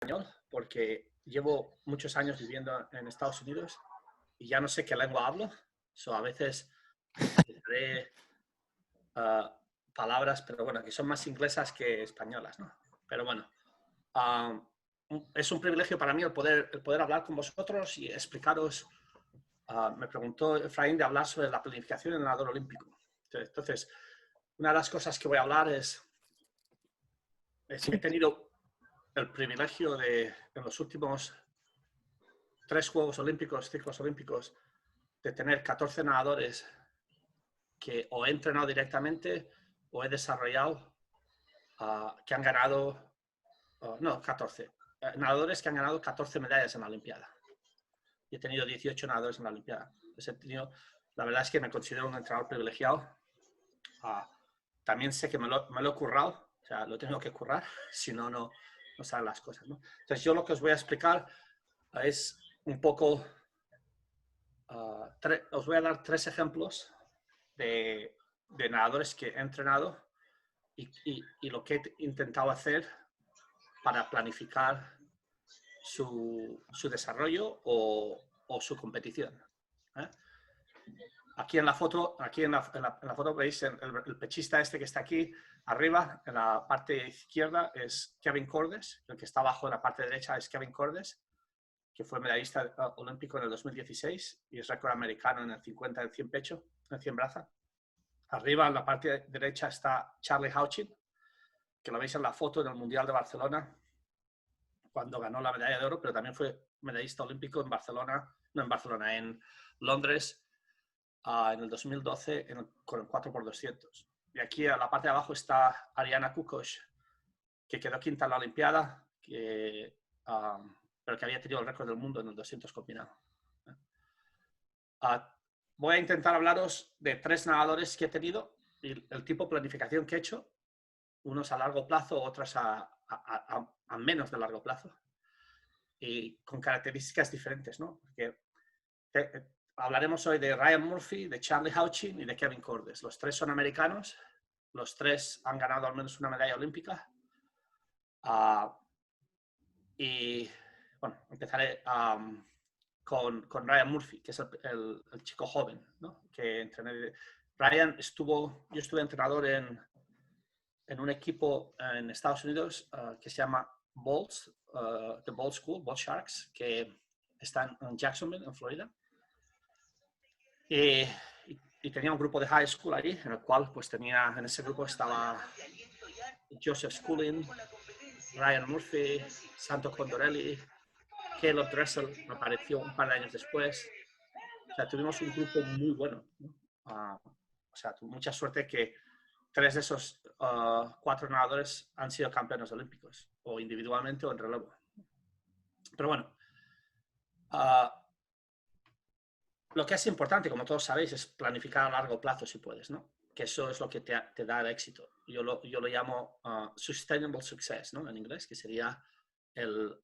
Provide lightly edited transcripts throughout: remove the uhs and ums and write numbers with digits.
español porque llevo muchos años viviendo en Estados Unidos y ya no sé qué lengua hablo. A veces utilizaré palabras, pero bueno, que son más inglesas que españolas, ¿no? Pero bueno, es un privilegio para mí el poder hablar con vosotros y explicaros. Me preguntó Efraín de hablar sobre la planificación en el nadador olímpico. Entonces, una de las cosas que voy a hablar es que he tenido el privilegio de, en los últimos 3 Juegos Olímpicos, ciclos olímpicos, de tener 14 nadadores que o he entrenado directamente o he desarrollado, que han ganado, no, 14, nadadores que han ganado 14 medallas en la Olimpiada. Y he tenido 18 nadadores en la Olimpiada. Entonces la verdad es que me considero un entrenador privilegiado. También sé que me lo he currado, o sea, lo tengo que currar, si no, no salen las cosas, ¿no? Entonces yo lo que os voy a explicar es un poco, os voy a dar 3 ejemplos de nadadores que he entrenado y lo que he intentado hacer para planificar su desarrollo o su competición. Aquí en la foto, veis el pechista este que está aquí arriba, en la parte izquierda, es Kevin Cordes. El que está abajo en la parte derecha es Kevin Cordes, que fue medallista olímpico en el 2016 y es récord americano en el 50, en el 100 pecho, en el 100 braza. Arriba en la parte derecha está Charlie Hauchin, que lo veis en la foto en el Mundial de Barcelona, cuando ganó la medalla de oro, pero también fue medallista olímpico en Barcelona, no en Barcelona, en Londres, en el 2012 con el 4x200. Y aquí a la parte de abajo está Ariana Kukoc, que quedó quinta en la Olimpiada, pero que había tenido el récord del mundo en el 200 combinado. Voy a intentar hablaros de 3 nadadores que he tenido y el tipo de planificación que he hecho, unos a largo plazo, otros a menos de largo plazo, y con características diferentes, ¿no? Porque hablaremos hoy de Ryan Murphy, de Charlie Hauchin y de Kevin Cordes. Los 3 son americanos, los 3 han ganado al menos una medalla olímpica. Y bueno, empezaré con Ryan Murphy, que es el chico joven, ¿no? Que entrené. Ryan yo estuve entrenador en un equipo en Estados Unidos que se llama Bolts, The Bolt School, Bolt Sharks, que está en Jacksonville, en Florida. Y tenía un grupo de high school allí, en el cual pues en ese grupo estaba Joseph Schooling, Ryan Murphy, Santo Condorelli, Caleb Dressel, me apareció un par de años después. O sea, tuvimos un grupo muy bueno, ¿no? O sea, tuve mucha suerte que 3 de esos 4 nadadores han sido campeones olímpicos, o individualmente o en relevo. Pero bueno, lo que es importante, como todos sabéis, es planificar a largo plazo si puedes, ¿no? Que eso es lo que te da el éxito. Yo lo llamo sustainable success, ¿no? En inglés, que sería el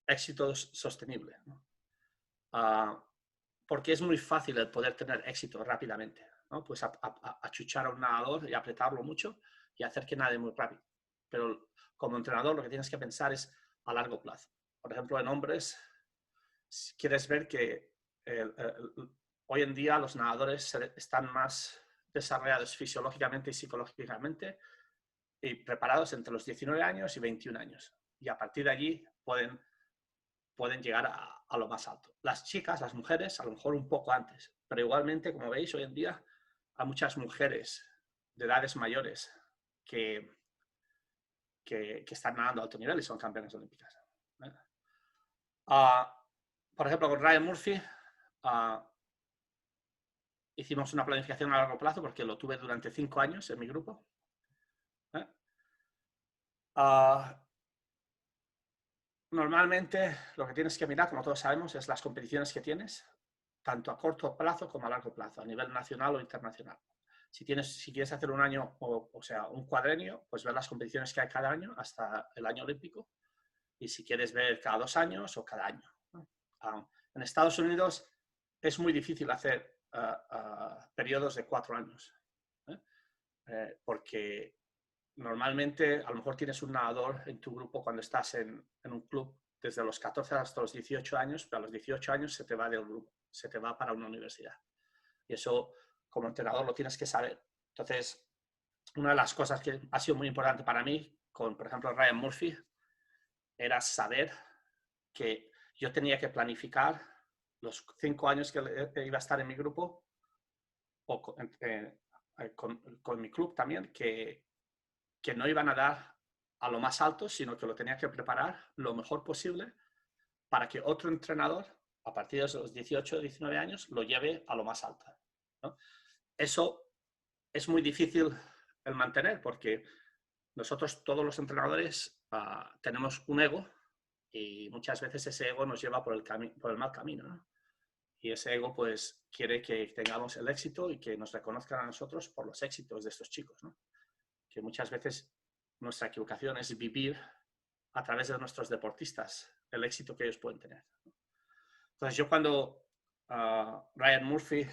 éxito sostenible, ¿no? Porque es muy fácil el poder tener éxito rápidamente, ¿no? Pues achuchar a un nadador y apretarlo mucho y hacer que nade muy rápido. Pero como entrenador lo que tienes que pensar es a largo plazo. Por ejemplo, en hombres, si quieres ver que hoy en día los nadadores están más desarrollados fisiológicamente y psicológicamente y preparados entre los 19 años y 21 años. Y a partir de allí pueden llegar a lo más alto. Las chicas, las mujeres, a lo mejor un poco antes, pero igualmente, como veis, hoy en día hay muchas mujeres de edades mayores que están nadando a alto nivel y son campeonas olímpicas. Por ejemplo, con Ryan Murphy hicimos una planificación a largo plazo porque lo tuve durante 5 años en mi grupo. Normalmente lo que tienes que mirar, como todos sabemos, es las competiciones que tienes, tanto a corto plazo como a largo plazo, a nivel nacional o internacional. Si quieres hacer un año, o sea, un cuadrenio, pues ver las competiciones que hay cada año hasta el año olímpico. Y si quieres ver cada 2 años o cada año. En Estados Unidos es muy difícil hacer periodos de 4 años, porque normalmente a lo mejor tienes un nadador en tu grupo cuando estás en un club desde los 14 hasta los 18 años, pero a los 18 años se te va del grupo, se te va para una universidad. Y eso como entrenador lo tienes que saber. Entonces, una de las cosas que ha sido muy importante para mí, con por ejemplo Ryan Murphy, era saber que yo tenía que planificar los 5 años que iba a estar en mi grupo o con mi club también, que no iban a dar a lo más alto, sino que lo tenía que preparar lo mejor posible para que otro entrenador, a partir de los 18 o 19 años, lo lleve a lo más alto, ¿no? Eso es muy difícil el mantener porque nosotros, todos los entrenadores, tenemos un ego y muchas veces ese ego nos lleva por el mal camino, ¿no? Y ese ego pues quiere que tengamos el éxito y que nos reconozcan a nosotros por los éxitos de estos chicos, ¿no? Que muchas veces nuestra equivocación es vivir a través de nuestros deportistas el éxito que ellos pueden tener. Entonces yo cuando Ryan Murphy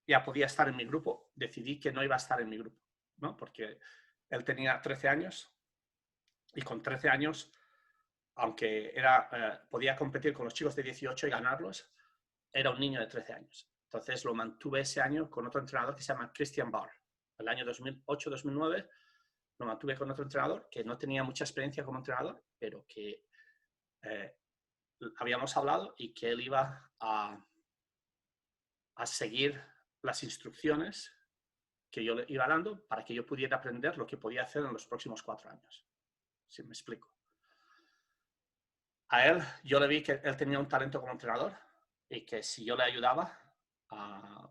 ya podía estar en mi grupo, decidí que no iba a estar en mi grupo, ¿no? Porque él tenía 13 años y con 13 años, aunque podía competir con los chicos de 18 y ganarlos, era un niño de 13 años. Entonces lo mantuve ese año con otro entrenador que se llama Christian Barr. El año 2008-2009 lo mantuve con otro entrenador que no tenía mucha experiencia como entrenador, pero que habíamos hablado y que él iba a seguir las instrucciones que yo le iba dando para que yo pudiera aprender lo que podía hacer en los próximos 4 años. Si me explico. A él, yo le vi que él tenía un talento como entrenador y que si yo le ayudaba,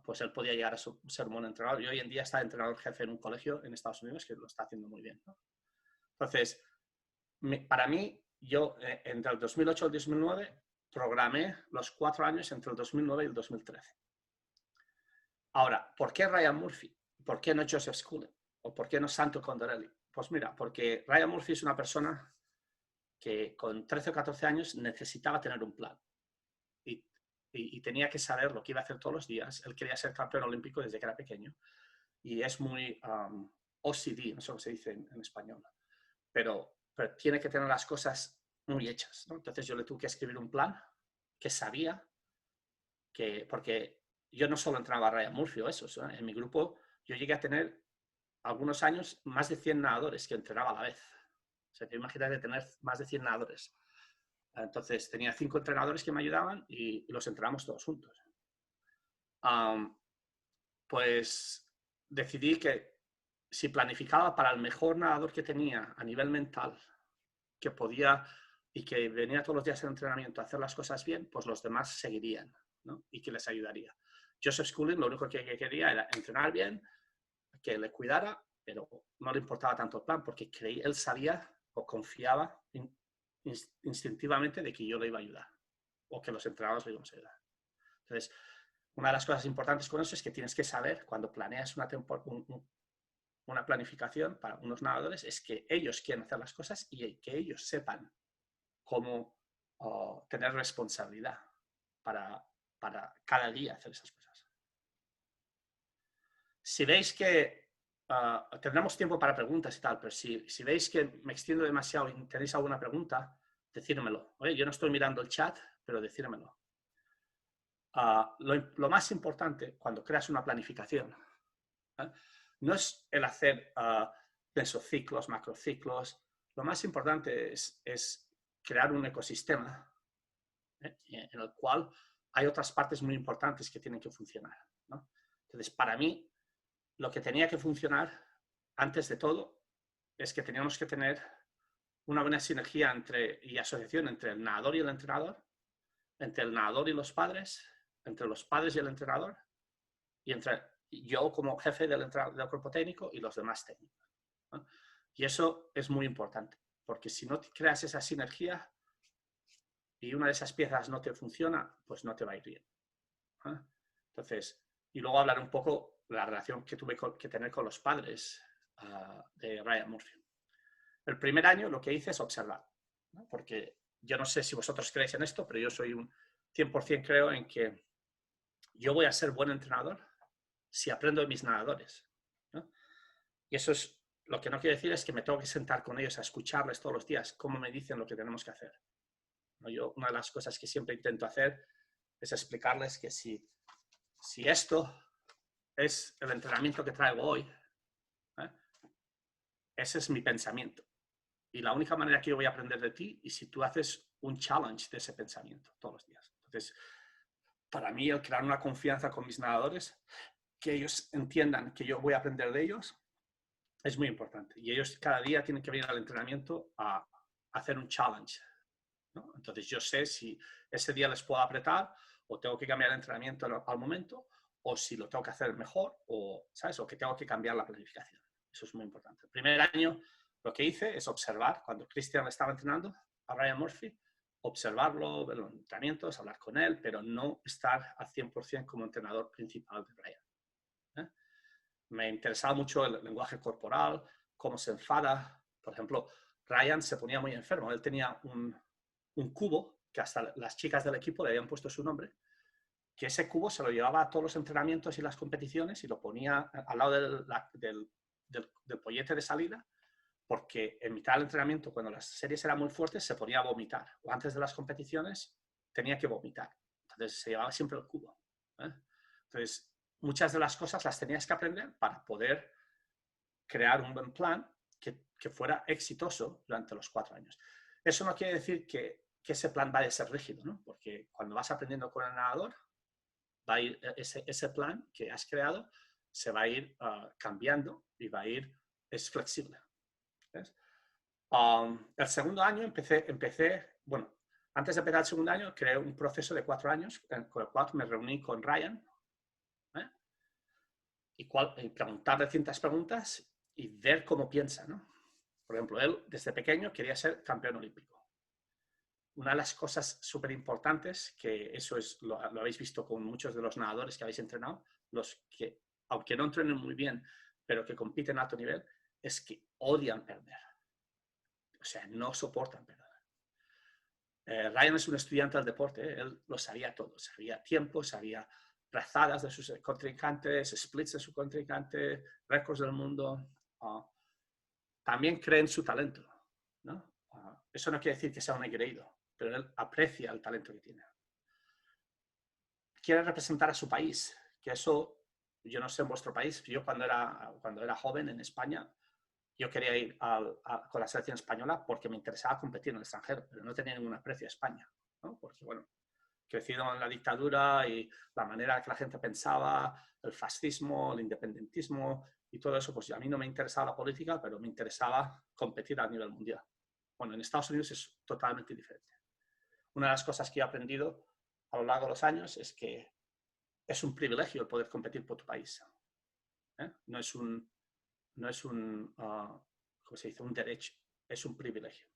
pues él podía llegar a ser un buen entrenador. Y hoy en día está entrenador jefe en un colegio en Estados Unidos que lo está haciendo muy bien, ¿no? Entonces, para mí, yo entre el 2008 y el 2009 programé los 4 años entre el 2009 y el 2013. Ahora, ¿por qué Ryan Murphy? ¿Por qué no Joseph Schooling? ¿O por qué no Santo Condorelli? Pues mira, porque Ryan Murphy es una persona que con 13 o 14 años necesitaba tener un plan y tenía que saber lo que iba a hacer todos los días. Él quería ser campeón olímpico desde que era pequeño y es muy OCD, no sé cómo se dice en español, pero tiene que tener las cosas muy hechas, ¿no? Entonces yo le tuve que escribir un plan que sabía que, porque yo no solo entrenaba a Ryan Murphy o eso, ¿no? En mi grupo yo llegué a tener algunos años más de 100 nadadores que entrenaba a la vez. O sea, te imaginas de tener más de 100 nadadores. Entonces tenía 5 entrenadores que me ayudaban y los entrenamos todos juntos. Pues decidí que si planificaba para el mejor nadador que tenía a nivel mental, que podía y que venía todos los días en entrenamiento a hacer las cosas bien, pues los demás seguirían, ¿no? Y que les ayudaría. Joseph Schooling lo único que quería era entrenar bien, que le cuidara, pero no le importaba tanto el plan porque él sabía o confiaba instintivamente de que yo le iba a ayudar o que los entrenadores le íbamos a ayudar. Entonces, una de las cosas importantes con eso es que tienes que saber cuando planeas una planificación para unos nadadores es que ellos quieren hacer las cosas y que ellos sepan cómo tener responsabilidad para cada día hacer esas cosas. Si veis que tendremos tiempo para preguntas y tal, pero si veis que me extiendo demasiado y tenéis alguna pregunta, decírmelo. Oye, yo no estoy mirando el chat, pero decírmelo. Lo más importante cuando creas una planificación no es el hacer mesociclos, macrociclos. Lo más importante es crear un ecosistema en el cual hay otras partes muy importantes que tienen que funcionar, ¿no? Entonces, para mí, lo que tenía que funcionar antes de todo es que teníamos que tener una buena sinergia y asociación entre el nadador y el entrenador, entre el nadador y los padres, entre los padres y el entrenador, y entre yo como jefe del cuerpo técnico y los demás técnicos, ¿no? Y eso es muy importante, porque si no creas esa sinergia y una de esas piezas no te funciona, pues no te va a ir bien, ¿eh? Entonces, y luego hablar un poco de la relación que tuve que tener con los padres de Ryan Murphy. El primer año lo que hice es observar, ¿no? Porque yo no sé si vosotros creéis en esto, pero yo soy un 100% creo en que yo voy a ser buen entrenador si aprendo de mis nadadores, ¿no? Y eso es Lo que no quiere decir es que me tengo que sentar con ellos a escucharles todos los días cómo me dicen lo que tenemos que hacer. ¿No? Yo, una de las cosas que siempre intento hacer es explicarles que si esto es el entrenamiento que traigo hoy, ¿eh? Ese es mi pensamiento. Y la única manera que yo voy a aprender de ti es si tú haces un challenge de ese pensamiento todos los días. Entonces, para mí, el crear una confianza con mis nadadores, que ellos entiendan que yo voy a aprender de ellos, es muy importante. Y ellos cada día tienen que venir al entrenamiento a hacer un challenge, ¿no? Entonces, yo sé si ese día les puedo apretar o tengo que cambiar el entrenamiento al momento, o si lo tengo que hacer mejor, o, ¿sabes? O que tengo que cambiar la planificación. Eso es muy importante. El primer año lo que hice es observar, cuando Christian estaba entrenando a Ryan Murphy, observarlo, ver los entrenamientos, hablar con él, pero no estar al 100% como entrenador principal de Ryan. ¿Eh? Me interesaba mucho el lenguaje corporal, cómo se enfada. Por ejemplo, Ryan se ponía muy enfermo. Él tenía un cubo, que hasta las chicas del equipo le habían puesto su nombre, que ese cubo se lo llevaba a todos los entrenamientos y las competiciones y lo ponía al lado del pollete de salida, porque en mitad del entrenamiento, cuando las series eran muy fuertes, se ponía a vomitar, o antes de las competiciones tenía que vomitar. Entonces se llevaba siempre el cubo. Entonces, muchas de las cosas las tenías que aprender para poder crear un buen plan que fuera exitoso durante los 4 años. Eso no quiere decir que ese plan vaya a ser rígido, ¿no? Porque cuando vas aprendiendo con el nadador, va a ir ese plan que has creado se va a ir cambiando y va a ir, es flexible. ¿Ves? El segundo año empecé, bueno, antes de empezar el segundo año, creé un proceso de 4 años con el cual me reuní con Ryan y preguntarle distintas preguntas y ver cómo piensa, ¿no? Por ejemplo, él desde pequeño quería ser campeón olímpico. Una de las cosas súper importantes, que eso lo habéis visto con muchos de los nadadores que habéis entrenado, los que, aunque no entrenen muy bien, pero que compiten a alto nivel, es que odian perder. O sea, no soportan perder. Ryan es un estudiante del deporte, él lo sabía todo, sabía tiempo, sabía brazadas de sus contrincantes, splits de su contrincante, récords del mundo. También cree en su talento, ¿no? Eso no quiere decir que sea un engreído, pero él aprecia el talento que tiene. Quiere representar a su país, que eso, yo no sé en vuestro país, yo cuando era joven en España, yo quería ir con la selección española porque me interesaba competir en el extranjero, pero no tenía ningún aprecio a España, ¿no? Porque, bueno, crecido en la dictadura y la manera que la gente pensaba, el fascismo, el independentismo y todo eso, pues a mí no me interesaba la política, pero me interesaba competir a nivel mundial. Bueno, en Estados Unidos es totalmente diferente. Una de las cosas que he aprendido a lo largo de los años es que es un privilegio el poder competir por tu país. No es un ¿cómo se dice? Un derecho, es un privilegio.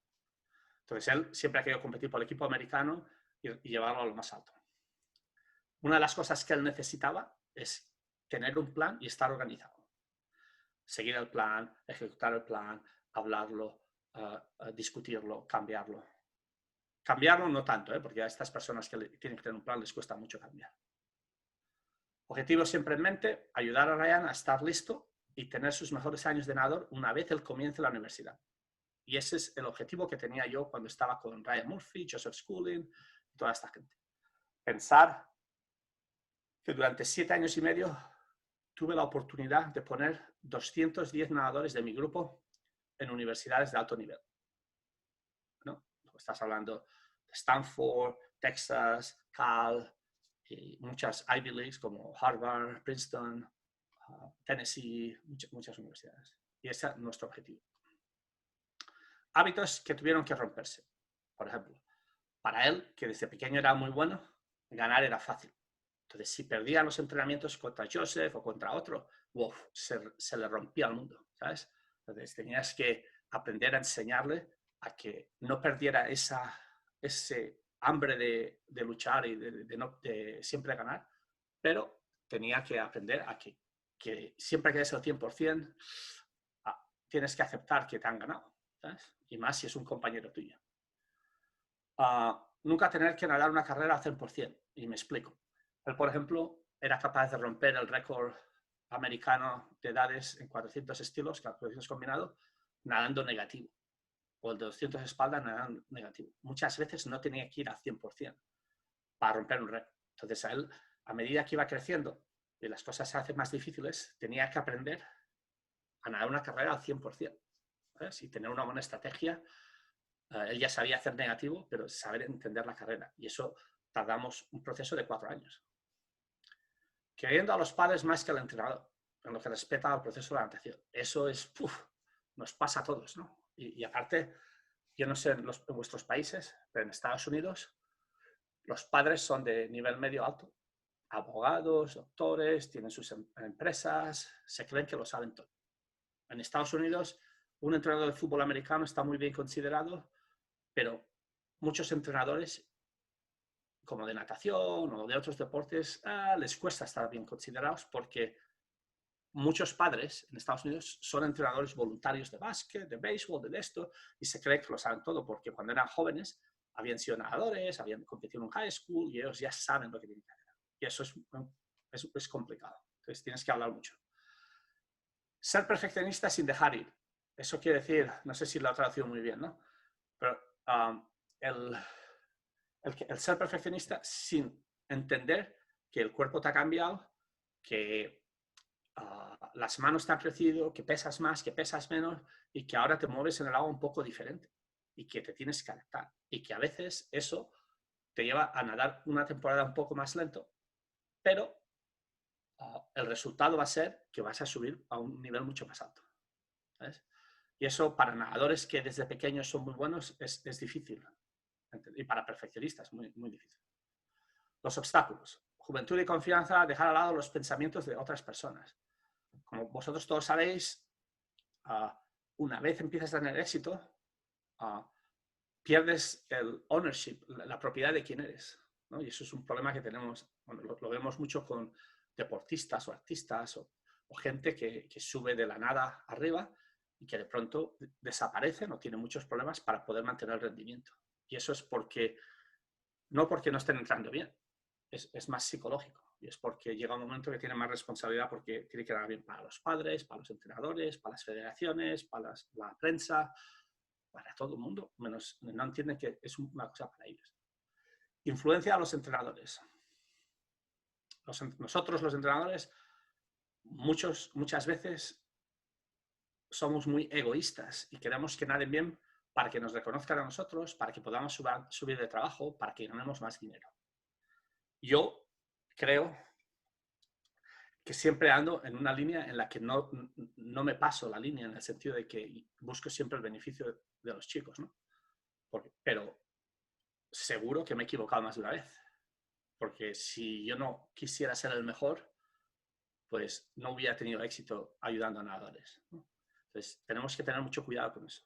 Entonces él siempre ha querido competir por el equipo americano y llevarlo a lo más alto. Una de las cosas que él necesitaba es tener un plan y estar organizado. Seguir el plan, ejecutar el plan, hablarlo, discutirlo, cambiarlo. Cambiarlo no tanto, porque a estas personas que tienen que tener un plan les cuesta mucho cambiar. Objetivo siempre en mente, ayudar a Ryan a estar listo y tener sus mejores años de nadador una vez él comience la universidad. Y ese es el objetivo que tenía yo cuando estaba con Ryan Murphy, Joseph Schooling y toda esta gente. Pensar que durante 7 años y medio tuve la oportunidad de poner 210 nadadores de mi grupo en universidades de alto nivel. ¿No? Estás hablando de Stanford, Texas, Cal, y muchas Ivy Leagues como Harvard, Princeton, Tennessee, muchas universidades. Y ese es nuestro objetivo. Hábitos que tuvieron que romperse. Por ejemplo, para él, que desde pequeño era muy bueno, ganar era fácil. Entonces, si perdía los entrenamientos contra Joseph o contra otro, se le rompía el mundo, ¿sabes? Entonces, tenías que aprender a enseñarle a que no perdiera ese hambre de luchar y de siempre ganar, pero tenía que aprender a que siempre que des el 100%, tienes que aceptar que te han ganado, ¿sabes? Y más si es un compañero tuyo. Nunca tener que nadar una carrera al 100%, y me explico. Él, por ejemplo, era capaz de romper el récord americano de edades en 400 estilos, 400 combinado, nadando negativo. O el de 200 espalda nadando negativo. Muchas veces no tenía que ir al 100% para romper un récord. Entonces, a él, a medida que iba creciendo y las cosas se hacen más difíciles, tenía que aprender a nadar una carrera al 100%. ¿Ves? Y tener una buena estrategia. Él ya sabía hacer negativo, pero saber entender la carrera. Y eso tardamos un proceso de 4 años. Queriendo a los padres más que al entrenador, en lo que respecta al proceso de natación. Eso es, nos pasa a todos, ¿no? Y aparte, yo no sé en vuestros países, pero en Estados Unidos los padres son de nivel medio alto. Abogados, doctores, tienen sus empresas, se creen que lo saben todo. En Estados Unidos, un entrenador de fútbol americano está muy bien considerado, pero muchos entrenadores, como de natación o de otros deportes, les cuesta estar bien considerados porque muchos padres en Estados Unidos son entrenadores voluntarios de básquet, de béisbol, de esto, y se cree que lo saben todo porque cuando eran jóvenes habían sido nadadores, habían competido en high school y ellos ya saben lo que tienen que hacer. Y eso es complicado. Entonces tienes que hablar mucho. Ser perfeccionista sin dejar ir. Eso quiere decir, no sé si lo he traducido muy bien, ¿no? Pero el ser perfeccionista sin entender que el cuerpo te ha cambiado, que las manos te han crecido, que pesas más, que pesas menos y que ahora te mueves en el agua un poco diferente y que te tienes que adaptar. Y que a veces eso te lleva a nadar una temporada un poco más lento, pero el resultado va a ser que vas a subir a un nivel mucho más alto. ¿Sabes? Y eso para nadadores que desde pequeños son muy buenos es difícil. Y para perfeccionistas, muy, muy difícil. Los obstáculos. Juventud y confianza, dejar al lado los pensamientos de otras personas. Como vosotros todos sabéis, una vez empiezas a tener éxito, pierdes el ownership, la propiedad de quién eres, ¿no? Y eso es un problema que tenemos, bueno, lo vemos mucho con deportistas o artistas o gente que sube de la nada arriba y que de pronto desaparecen o tienen muchos problemas para poder mantener el rendimiento. Y eso es no porque no estén entrando bien, es más psicológico. Y es porque llega un momento que tiene más responsabilidad porque tiene que dar bien para los padres, para los entrenadores, para las federaciones, para la prensa, para todo el mundo, menos no entienden que es una cosa para ellos. Influencia a los entrenadores. Nosotros, los entrenadores, muchas veces somos muy egoístas y queremos que naden bien para que nos reconozcan a nosotros, para que podamos subir de trabajo, para que ganemos más dinero. Yo creo que siempre ando en una línea en la que no me paso la línea, en el sentido de que busco siempre el beneficio de los chicos, ¿no? Pero seguro que me he equivocado más de una vez. Porque si yo no quisiera ser el mejor, pues no hubiera tenido éxito ayudando a nadadores, ¿no? Entonces, tenemos que tener mucho cuidado con eso.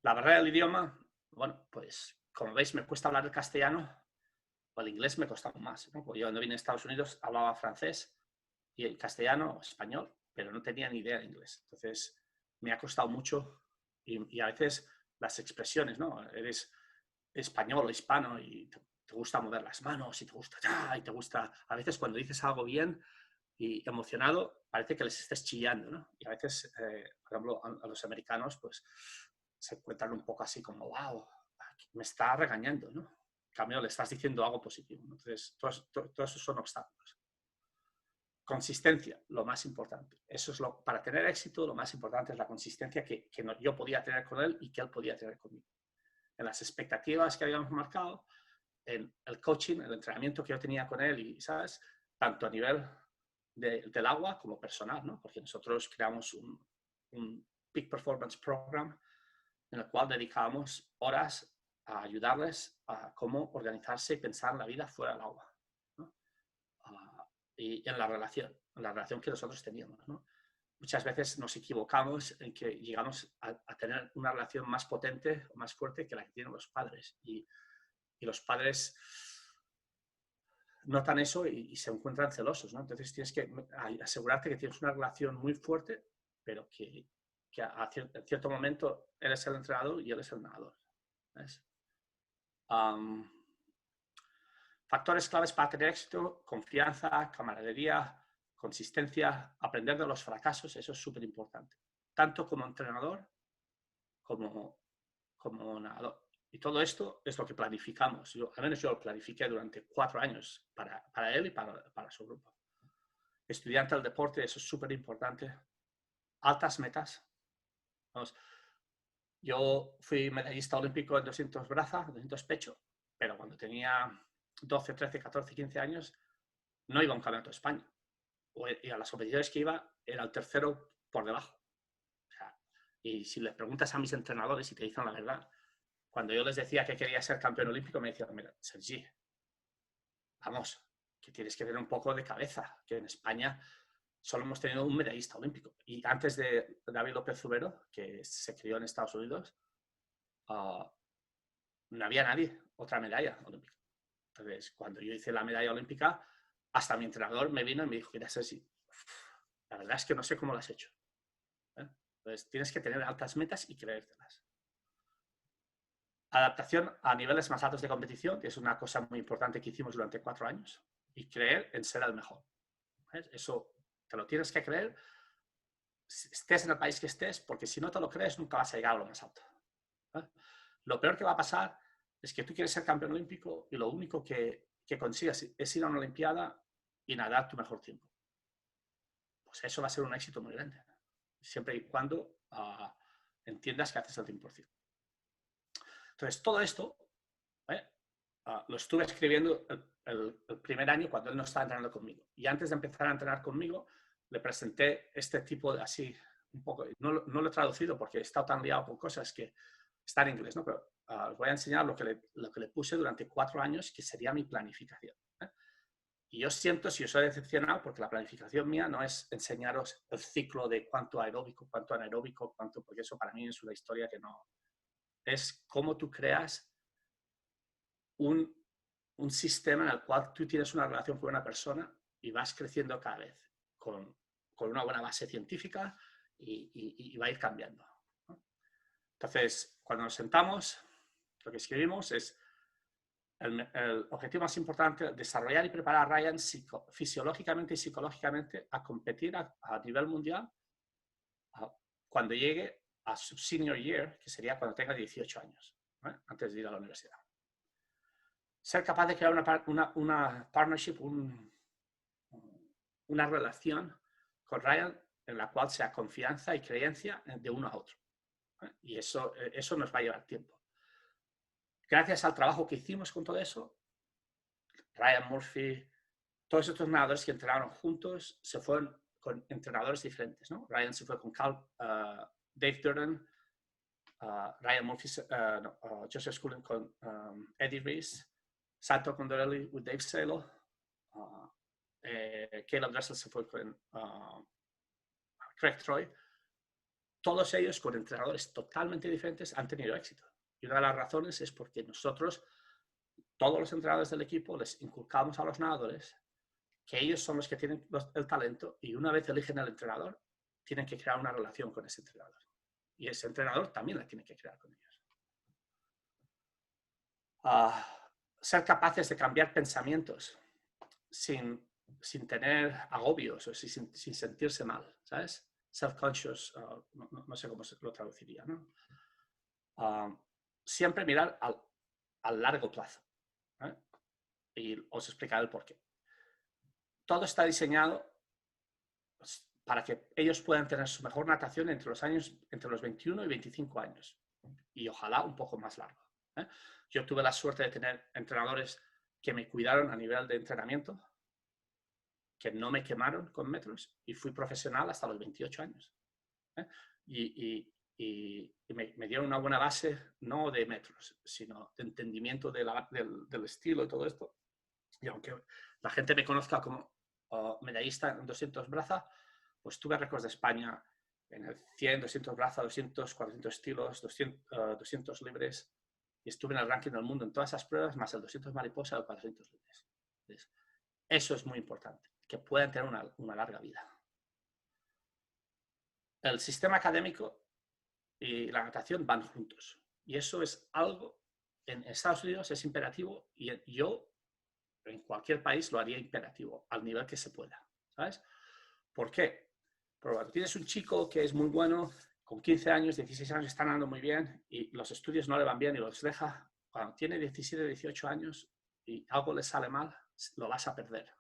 La barrera del idioma, bueno, pues como veis me cuesta hablar el castellano, o el inglés me costaba más, ¿no? Porque yo cuando vine a Estados Unidos hablaba francés y el castellano o español, pero no tenía ni idea de inglés. Entonces, me ha costado mucho y a veces las expresiones, ¿no? Eres español o hispano y te gusta mover las manos y te gusta y te gusta, a veces cuando dices algo bien y emocionado, parece que les estés chillando, ¿no? Y a veces, por ejemplo, a los americanos, pues se encuentran un poco así como, wow, me está regañando, ¿no? En cambio, le estás diciendo algo positivo, ¿no? Entonces, todos esos son obstáculos. Consistencia, lo más importante. Eso es para tener éxito, lo más importante es la consistencia que yo podía tener con él y que él podía tener conmigo. En las expectativas que habíamos marcado, en el coaching, el entrenamiento que yo tenía con él, y, ¿sabes? Tanto a nivel del agua como personal, ¿no? Porque nosotros creamos un Peak Performance Program en el cual dedicábamos horas a ayudarles a cómo organizarse y pensar en la vida fuera del agua, ¿no? Y en la relación que nosotros teníamos, ¿no? Muchas veces nos equivocamos en que llegamos a tener una relación más potente o más fuerte que la que tienen los padres. Y los padres notan eso y se encuentran celosos, ¿no? Entonces tienes que asegurarte que tienes una relación muy fuerte, pero que en cierto momento él es el entrenador y él es el nadador, ¿ves? Factores claves para tener éxito: confianza, camaradería, consistencia, aprender de los fracasos, eso es súper importante. Tanto como entrenador como nadador. Y todo esto es lo que planificamos. Al menos yo lo planifiqué durante 4 años para él y para su grupo. Estudiante del deporte, eso es súper importante. Altas metas. Vamos, yo fui medallista olímpico en 200 braza, 200 pecho, pero cuando tenía 12, 13, 14, 15 años no iba a un campeonato de España. Y a las competiciones que iba era el tercero por debajo. O sea, y si les preguntas a mis entrenadores y te dicen la verdad, cuando yo les decía que quería ser campeón olímpico, me decían, mira, Sergi, vamos, que tienes que tener un poco de cabeza, que en España solo hemos tenido un medallista olímpico. Y antes de David López Zubero, que se crió en Estados Unidos, no había nadie, otra medalla olímpica. Entonces, cuando yo hice la medalla olímpica, hasta mi entrenador me vino y me dijo, mira, Sergi, la verdad es que no sé cómo lo has hecho. Entonces, tienes que tener altas metas y creértelas. Adaptación a niveles más altos de competición, que es una cosa muy importante que hicimos durante 4 años, y creer en ser el mejor. ¿Ves? Eso te lo tienes que creer, estés en el país que estés, porque si no te lo crees, nunca vas a llegar a lo más alto. ¿Ves? Lo peor que va a pasar es que tú quieres ser campeón olímpico y lo único que consigas es ir a una olimpiada y nadar tu mejor tiempo. Pues eso va a ser un éxito muy grande, siempre y cuando entiendas que haces el 100%. Entonces, todo esto lo estuve escribiendo el primer año cuando él no estaba entrenando conmigo. Y antes de empezar a entrenar conmigo, le presenté este tipo de así, un poco, no lo he traducido porque he estado tan liado con cosas que está en inglés, ¿no? Pero os voy a enseñar lo que le puse durante 4 años, que sería mi planificación. Y yo siento si os he decepcionado, porque la planificación mía no es enseñaros el ciclo de cuánto aeróbico, cuánto anaeróbico, cuánto, porque eso para mí es una historia que no... Es cómo tú creas un sistema en el cual tú tienes una relación con una persona y vas creciendo cada vez con una buena base científica y va a ir cambiando, ¿no? Entonces, cuando nos sentamos, lo que escribimos es el objetivo más importante, desarrollar y preparar a Ryan fisiológicamente y psicológicamente a competir a nivel mundial cuando llegue a su senior year, que sería cuando tenga 18 años, ¿eh? Antes de ir a la universidad. Ser capaz de crear una partnership, una relación con Ryan en la cual sea confianza y creencia de uno a otro. Y eso nos va a llevar tiempo. Gracias al trabajo que hicimos con todo eso, Ryan Murphy, todos estos nadadores que entrenaron juntos se fueron con entrenadores diferentes, ¿no? Ryan se fue con Dave Durden, Ryan Murphy, Joseph Schooling con Eddie Reese, Santo Condorelli with Dave Salo, Caleb Dressel se fue con Craig Troy. Todos ellos con entrenadores totalmente diferentes han tenido éxito. Y una de las razones es porque nosotros, todos los entrenadores del equipo, les inculcamos a los nadadores que ellos son los que tienen el talento y una vez eligen al entrenador, tienen que crear una relación con ese entrenador. Y ese entrenador también la tiene que crear con ellos. Ser capaces de cambiar pensamientos sin tener agobios o sin sentirse mal, ¿sabes? Self-conscious, no sé cómo se lo traduciría, ¿no? Siempre mirar al largo plazo, ¿eh? Y os explicaré el porqué. Todo está diseñado para que ellos puedan tener su mejor natación entre los 21 y 25 años. Y ojalá un poco más largo, ¿eh? Yo tuve la suerte de tener entrenadores que me cuidaron a nivel de entrenamiento, que no me quemaron con metros y fui profesional hasta los 28 años. ¿Eh? Y me dieron una buena base, no de metros, sino de entendimiento del estilo y todo esto. Y aunque la gente me conozca como medallista en 200 braza, pues tuve récords de España en el 100, 200 braza, 200, 400 estilos, 200 libres. Y estuve en el ranking del mundo en todas esas pruebas, más el 200 mariposa y el 400 libres. Entonces, eso es muy importante, que puedan tener una larga vida. El sistema académico y la natación van juntos. Y eso es algo, en Estados Unidos es imperativo y yo en cualquier país lo haría imperativo, al nivel que se pueda, ¿sabes? ¿Por qué? Porque cuando tienes un chico que es muy bueno, con 15 años, 16 años, está andando muy bien y los estudios no le van bien y los deja, cuando tiene 17, 18 años y algo le sale mal, lo vas a perder.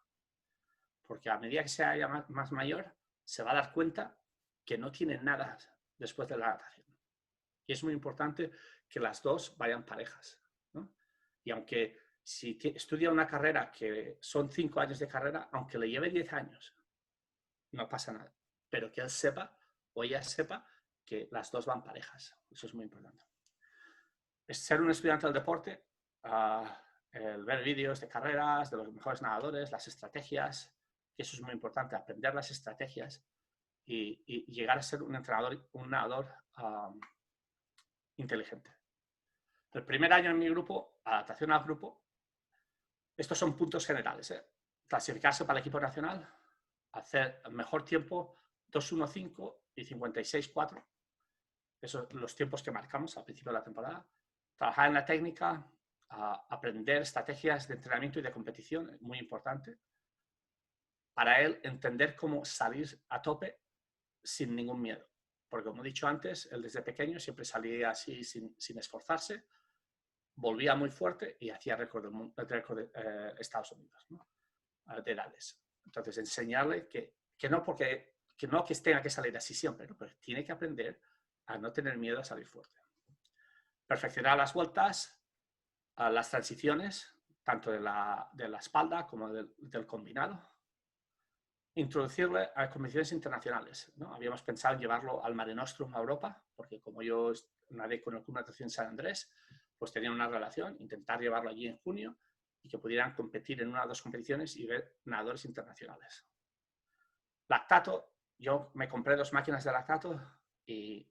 Porque a medida que sea ya más mayor, se va a dar cuenta que no tiene nada después de la natación. Y es muy importante que las dos vayan parejas, ¿no? Y aunque si estudia una carrera que son 5 años de carrera, aunque le lleve 10 años, no pasa nada. Pero que él sepa o ella sepa que las dos van parejas. Eso es muy importante. Es ser un estudiante del deporte, el ver vídeos de carreras, de los mejores nadadores, las estrategias, que eso es muy importante, aprender las estrategias y llegar a ser un entrenador, un nadador inteligente. El primer año en mi grupo, adaptación al grupo, estos son puntos generales. Clasificarse para el equipo nacional, hacer el mejor tiempo 2:15 y 56:4. Esos son los tiempos que marcamos al principio de la temporada. Trabajar en la técnica, aprender estrategias de entrenamiento y de competición, muy importante. Para él, entender cómo salir a tope sin ningún miedo. Porque como he dicho antes, él desde pequeño siempre salía así sin esforzarse, volvía muy fuerte y hacía récord de Estados Unidos, ¿no? De edades. Entonces, enseñarle que no que tenga que salir así siempre, ¿no? Pero tiene que aprender a no tener miedo a salir fuerte. Perfeccionar las vueltas, las transiciones, tanto de la espalda como del combinado. Introducirle a competiciones internacionales, ¿no? Habíamos pensado en llevarlo al Mare Nostrum a Europa, porque como yo nadé con el Club Natación San Andrés, pues tenían una relación, intentar llevarlo allí en junio y que pudieran competir en una o dos competiciones y ver nadadores internacionales. Lactato, yo me compré 2 máquinas de lactato y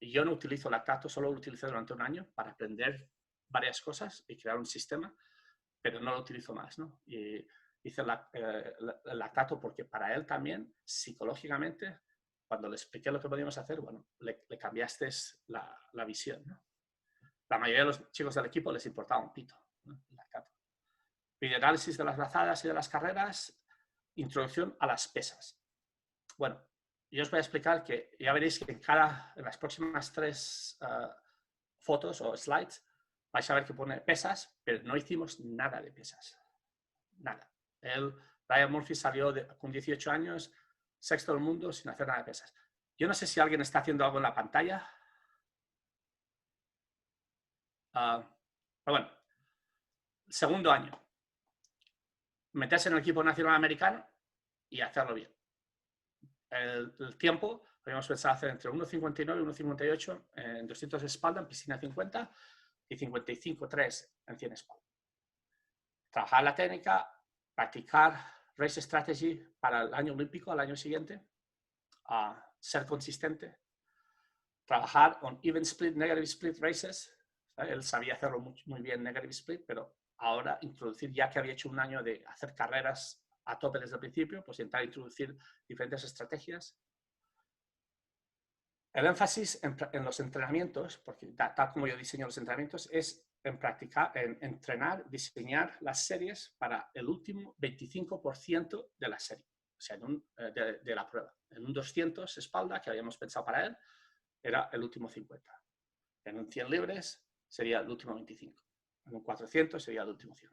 yo no utilizo lactato, solo lo utilicé durante un año para aprender varias cosas y crear un sistema, pero no lo utilizo más, ¿no? Y hice el lactato porque para él también, psicológicamente, cuando le expliqué lo que podíamos hacer, bueno, le cambiaste la visión, ¿no? La mayoría de los chicos del equipo les importaba un pito, ¿no? El lactato. Videoanálisis de las brazadas y de las carreras, introducción a las pesas. Bueno, yo os voy a explicar que ya veréis que en las próximas 3 fotos o slides vais a ver que pone pesas, pero no hicimos nada de pesas. Nada. Ryan Murphy salió con 18 años, sexto del mundo, sin hacer nada de pesas. Yo no sé si alguien está haciendo algo en la pantalla. Pero bueno, segundo año. Meterse en el equipo nacional americano y hacerlo bien. El tiempo, habíamos pensado hacer entre 1:59 y 1:58 en 200 de espalda, en piscina 50 y 55:3 en 100 espalda. Trabajar la técnica, practicar race strategy para el año olímpico, al año siguiente, ser consistente, trabajar con even split, negative split races. Él sabía hacerlo muy bien, negative split, pero ahora introducir, ya que había hecho un año de hacer carreras a tope desde el principio, pues intentar introducir diferentes estrategias. El énfasis en los entrenamientos, porque tal como yo diseño los entrenamientos, es en practicar, en entrenar, diseñar las series para el último 25% de la serie, o sea, de la prueba. En un 200 espalda, que habíamos pensado para él, era el último 50. En un 100 libres sería el último 25. En un 400 sería el último 100.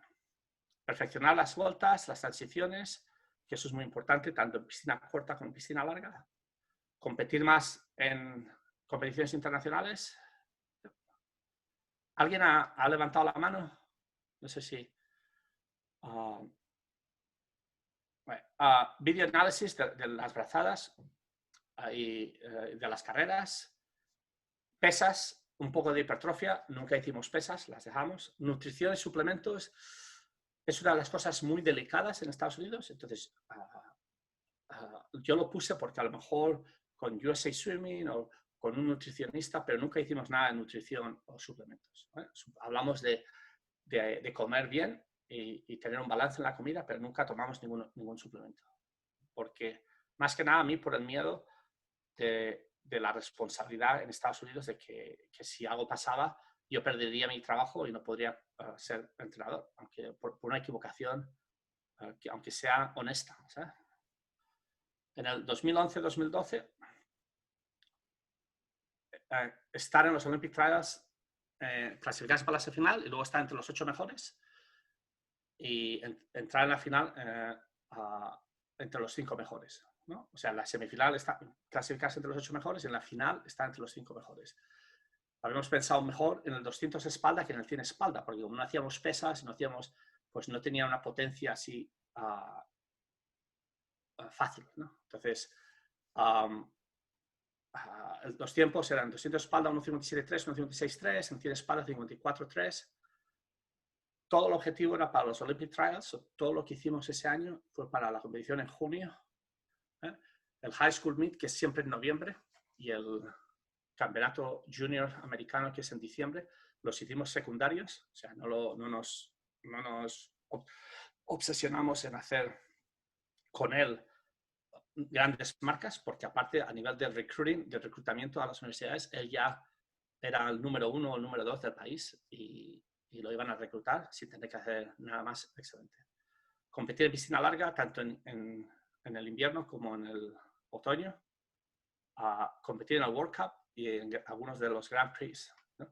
Perfeccionar las vueltas, las transiciones, que eso es muy importante, tanto en piscina corta como en piscina larga. Competir más en competiciones internacionales. ¿Alguien ha levantado la mano? No sé si... video análisis de las brazadas y de las carreras. Pesas, un poco de hipertrofia. Nunca hicimos pesas, las dejamos. Nutrición y suplementos es una de las cosas muy delicadas en Estados Unidos. Entonces, yo lo puse porque a lo mejor con USA Swimming o con un nutricionista, pero nunca hicimos nada de nutrición o suplementos. Hablamos de comer bien y tener un balance en la comida, pero nunca tomamos ningún suplemento. Porque, más que nada, a mí por el miedo de la responsabilidad en Estados Unidos de que si algo pasaba, yo perdería mi trabajo y no podría ser entrenador, aunque por una equivocación, aunque sea honesta, ¿sabes? En el 2011-2012, estar en los Olympic Trials, clasificarse para la semifinal y luego estar entre los 8 mejores y entrar en la final entre los 5 mejores, ¿no? O sea, en la semifinal está clasificarse entre los 8 mejores y en la final está entre los 5 mejores. Habíamos pensado mejor en el 200 espalda que en el 100 espalda, porque como no hacíamos pesas, pues no tenía una potencia así fácil, ¿no? Entonces, los tiempos eran 200 espalda 1.57.3, 1.56.3, en 100 espalda 54.3. Todo el objetivo era para los Olympic Trials, todo lo que hicimos ese año fue para la competición en junio, el High School Meet, que es siempre en noviembre, y el Campeonato Junior Americano, que es en diciembre, los hicimos secundarios, o sea, no nos obsesionamos en hacer con él grandes marcas, porque aparte a nivel de recruiting, de reclutamiento a las universidades, él ya era el número 1 o el número 2 del país y lo iban a reclutar sin tener que hacer nada más excelente. Competir en piscina larga, tanto en el invierno como en el otoño, competir en el World Cup y en algunos de los Grand Prix, ¿no?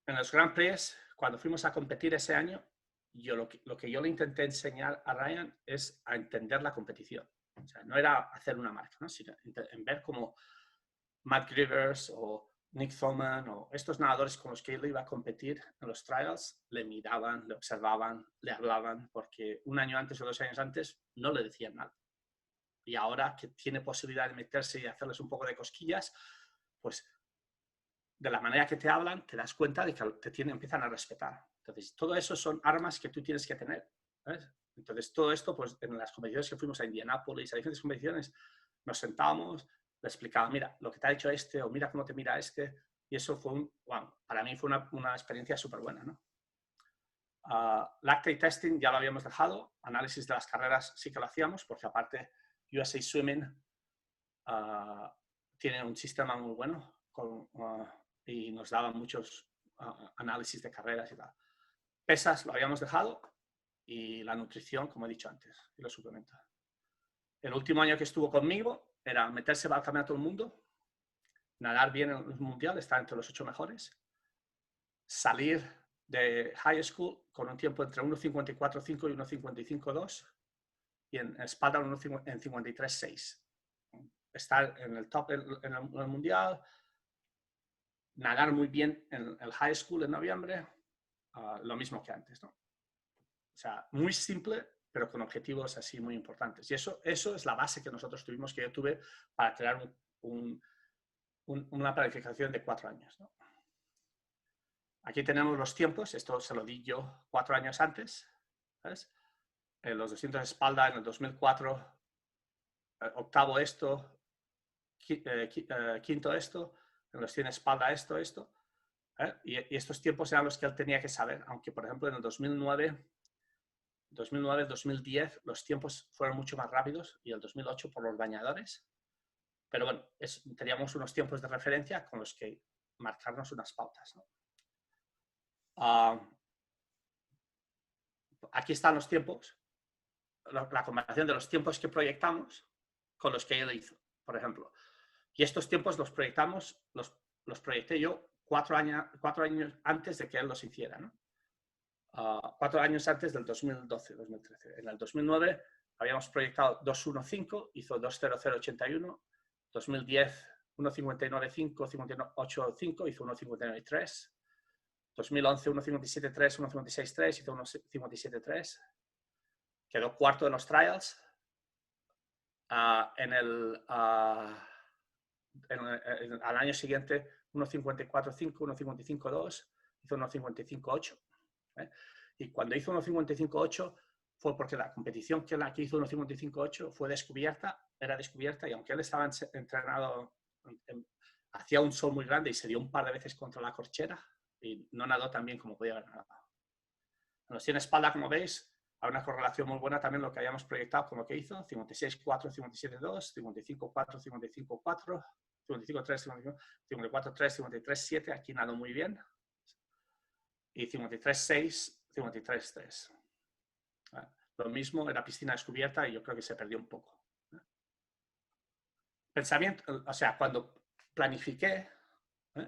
En los Grand Prix, cuando fuimos a competir ese año, lo que yo le intenté enseñar a Ryan es a entender la competición. O sea, no era hacer una marca, ¿no? Sino en ver cómo Matt Grivers o Nick Thoman o estos nadadores con los que él iba a competir en los trials, le miraban, le observaban, le hablaban, porque un año antes o 2 años antes no le decían nada. Y ahora que tiene posibilidad de meterse y hacerles un poco de cosquillas, pues de la manera que te hablan, te das cuenta de que empiezan a respetar. Entonces, todo eso son armas que tú tienes que tener, ¿sabes? Entonces, todo esto, pues en las competiciones que fuimos a Indianápolis, a diferentes competiciones, nos sentábamos, le explicaba, mira, lo que te ha hecho este, o mira cómo te mira este, y eso fue para mí fue una experiencia súper buena, ¿no? Lactate testing ya lo habíamos dejado, análisis de las carreras sí que lo hacíamos, porque aparte USA Swimming tiene un sistema muy bueno y nos daban muchos análisis de carreras y tal. Pesas lo habíamos dejado y la nutrición, como he dicho antes, y los suplementos. El último año que estuvo conmigo era meterse para el campeonato del mundo, nadar bien en el mundial, estar entre los 8 mejores, salir de high school con un tiempo entre 1.54.5 y 1.55.2 y en espalda en 53.6. Estar en el top en el mundial, nadar muy bien en el high school en noviembre, lo mismo que antes, ¿no? O sea, muy simple, pero con objetivos así muy importantes. Y eso es la base que nosotros tuvimos, que yo tuve para crear una planificación de 4 años, ¿no? Aquí tenemos los tiempos, esto se lo di yo 4 años antes, ¿sabes? En los 200 de espalda en el 2004, octavo esto, quinto esto, en los 100 espalda esto. Y estos tiempos eran los que él tenía que saber, aunque por ejemplo en el 2009-2010 los tiempos fueron mucho más rápidos y el 2008 por los bañadores. Pero bueno, teníamos unos tiempos de referencia con los que marcarnos unas pautas, ¿no? Aquí están los tiempos, la comparación de los tiempos que proyectamos con los que él hizo, por ejemplo. Y estos tiempos los proyectamos, los proyecté yo 4 años antes de que él los hiciera, ¿no? 4 años antes del 2012-2013. En el 2009 habíamos proyectado 2.15, hizo 2.0081. 2010, 1.59.5, 58.5, hizo 1.59.3. 2011, 1.57.3, 1.56.3, hizo 1.57.3. Quedó cuarto en los trials. Al año siguiente, 1.54.5, 1.55.2, hizo 1.55.8. Y cuando hizo 1.55.8 fue porque la competición que hizo 1.55.8 era descubierta, y aunque él estaba entrenado, hacía un sol muy grande y se dio un par de veces contra la corchera y no nadó tan bien como podía haber nadado. En los 100 espalda, como veis, hay una correlación muy buena también lo que habíamos proyectado con lo que hizo, 56.4, 57.2, 55.4, 55.4, 55.3, 54.3, 53.7, aquí nadó muy bien, y 53.6, 53.3. Lo mismo en la piscina descubierta y yo creo que se perdió un poco. pensamiento, o sea, cuando planifiqué,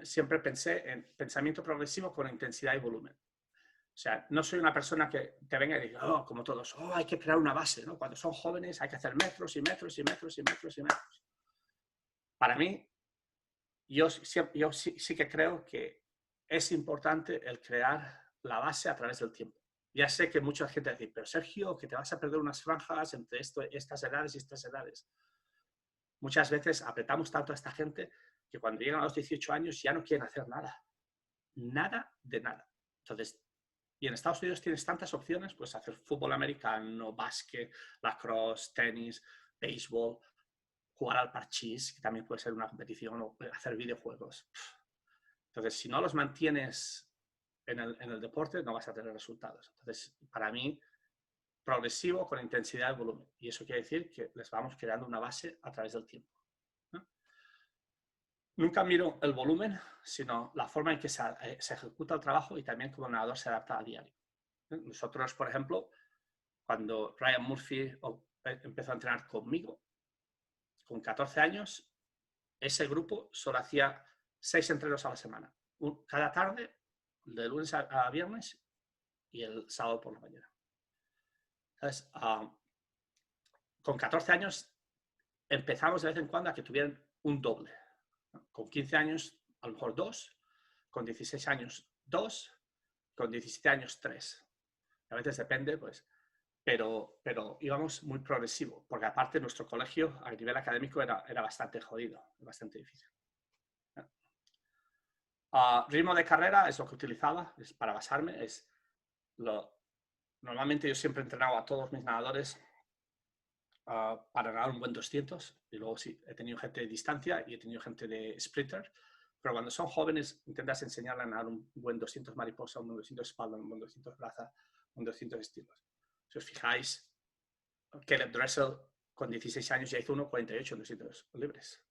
siempre pensé en pensamiento progresivo con intensidad y volumen. O sea, no soy una persona que te venga y diga, oh, como todos, oh, hay que crear una base, ¿no? Cuando son jóvenes hay que hacer metros y metros y metros y metros y metros. Para mí, yo sí que creo que es importante el crear la base a través del tiempo. Ya sé que mucha gente dice, pero Sergio, que te vas a perder unas franjas entre estas edades y estas edades. Muchas veces apretamos tanto a esta gente que cuando llegan a los 18 años ya no quieren hacer nada. Nada de nada. Entonces, y en Estados Unidos tienes tantas opciones, pues hacer fútbol americano, básquet, lacrosse, tenis, béisbol, jugar al parchís, que también puede ser una competición, o hacer videojuegos. Entonces, si no los mantienes en el deporte, no vas a tener resultados. Entonces, para mí, progresivo con intensidad y volumen. Y eso quiere decir que les vamos creando una base a través del tiempo, ¿no? Nunca miro el volumen, sino la forma en que se ejecuta el trabajo y también cómo el nadador se adapta a diario. Nosotros, por ejemplo, cuando Ryan Murphy empezó a entrenar conmigo, con 14 años, ese grupo solo hacía 6 entrenos a la semana. Cada tarde, de lunes a viernes y el sábado por la mañana. Entonces, con 14 años empezamos de vez en cuando a que tuvieran un doble. Con 15 años, a lo mejor 2, con 16 años 2, con 17 años 3. A veces depende, pues, pero íbamos muy progresivo, porque aparte nuestro colegio a nivel académico era bastante jodido, bastante difícil. Ritmo de carrera es lo que utilizaba, es para basarme. Normalmente yo siempre he entrenado a todos mis nadadores para nadar un buen 200, y luego sí, he tenido gente de distancia y he tenido gente de sprinter, pero cuando son jóvenes intentas enseñarles a nadar un buen 200 mariposa, un buen 200 espalda, un buen 200 braza, un 200 estilos. Si os fijáis, Caleb Dressel con 16 años ya hizo 1.48 en 200 libres.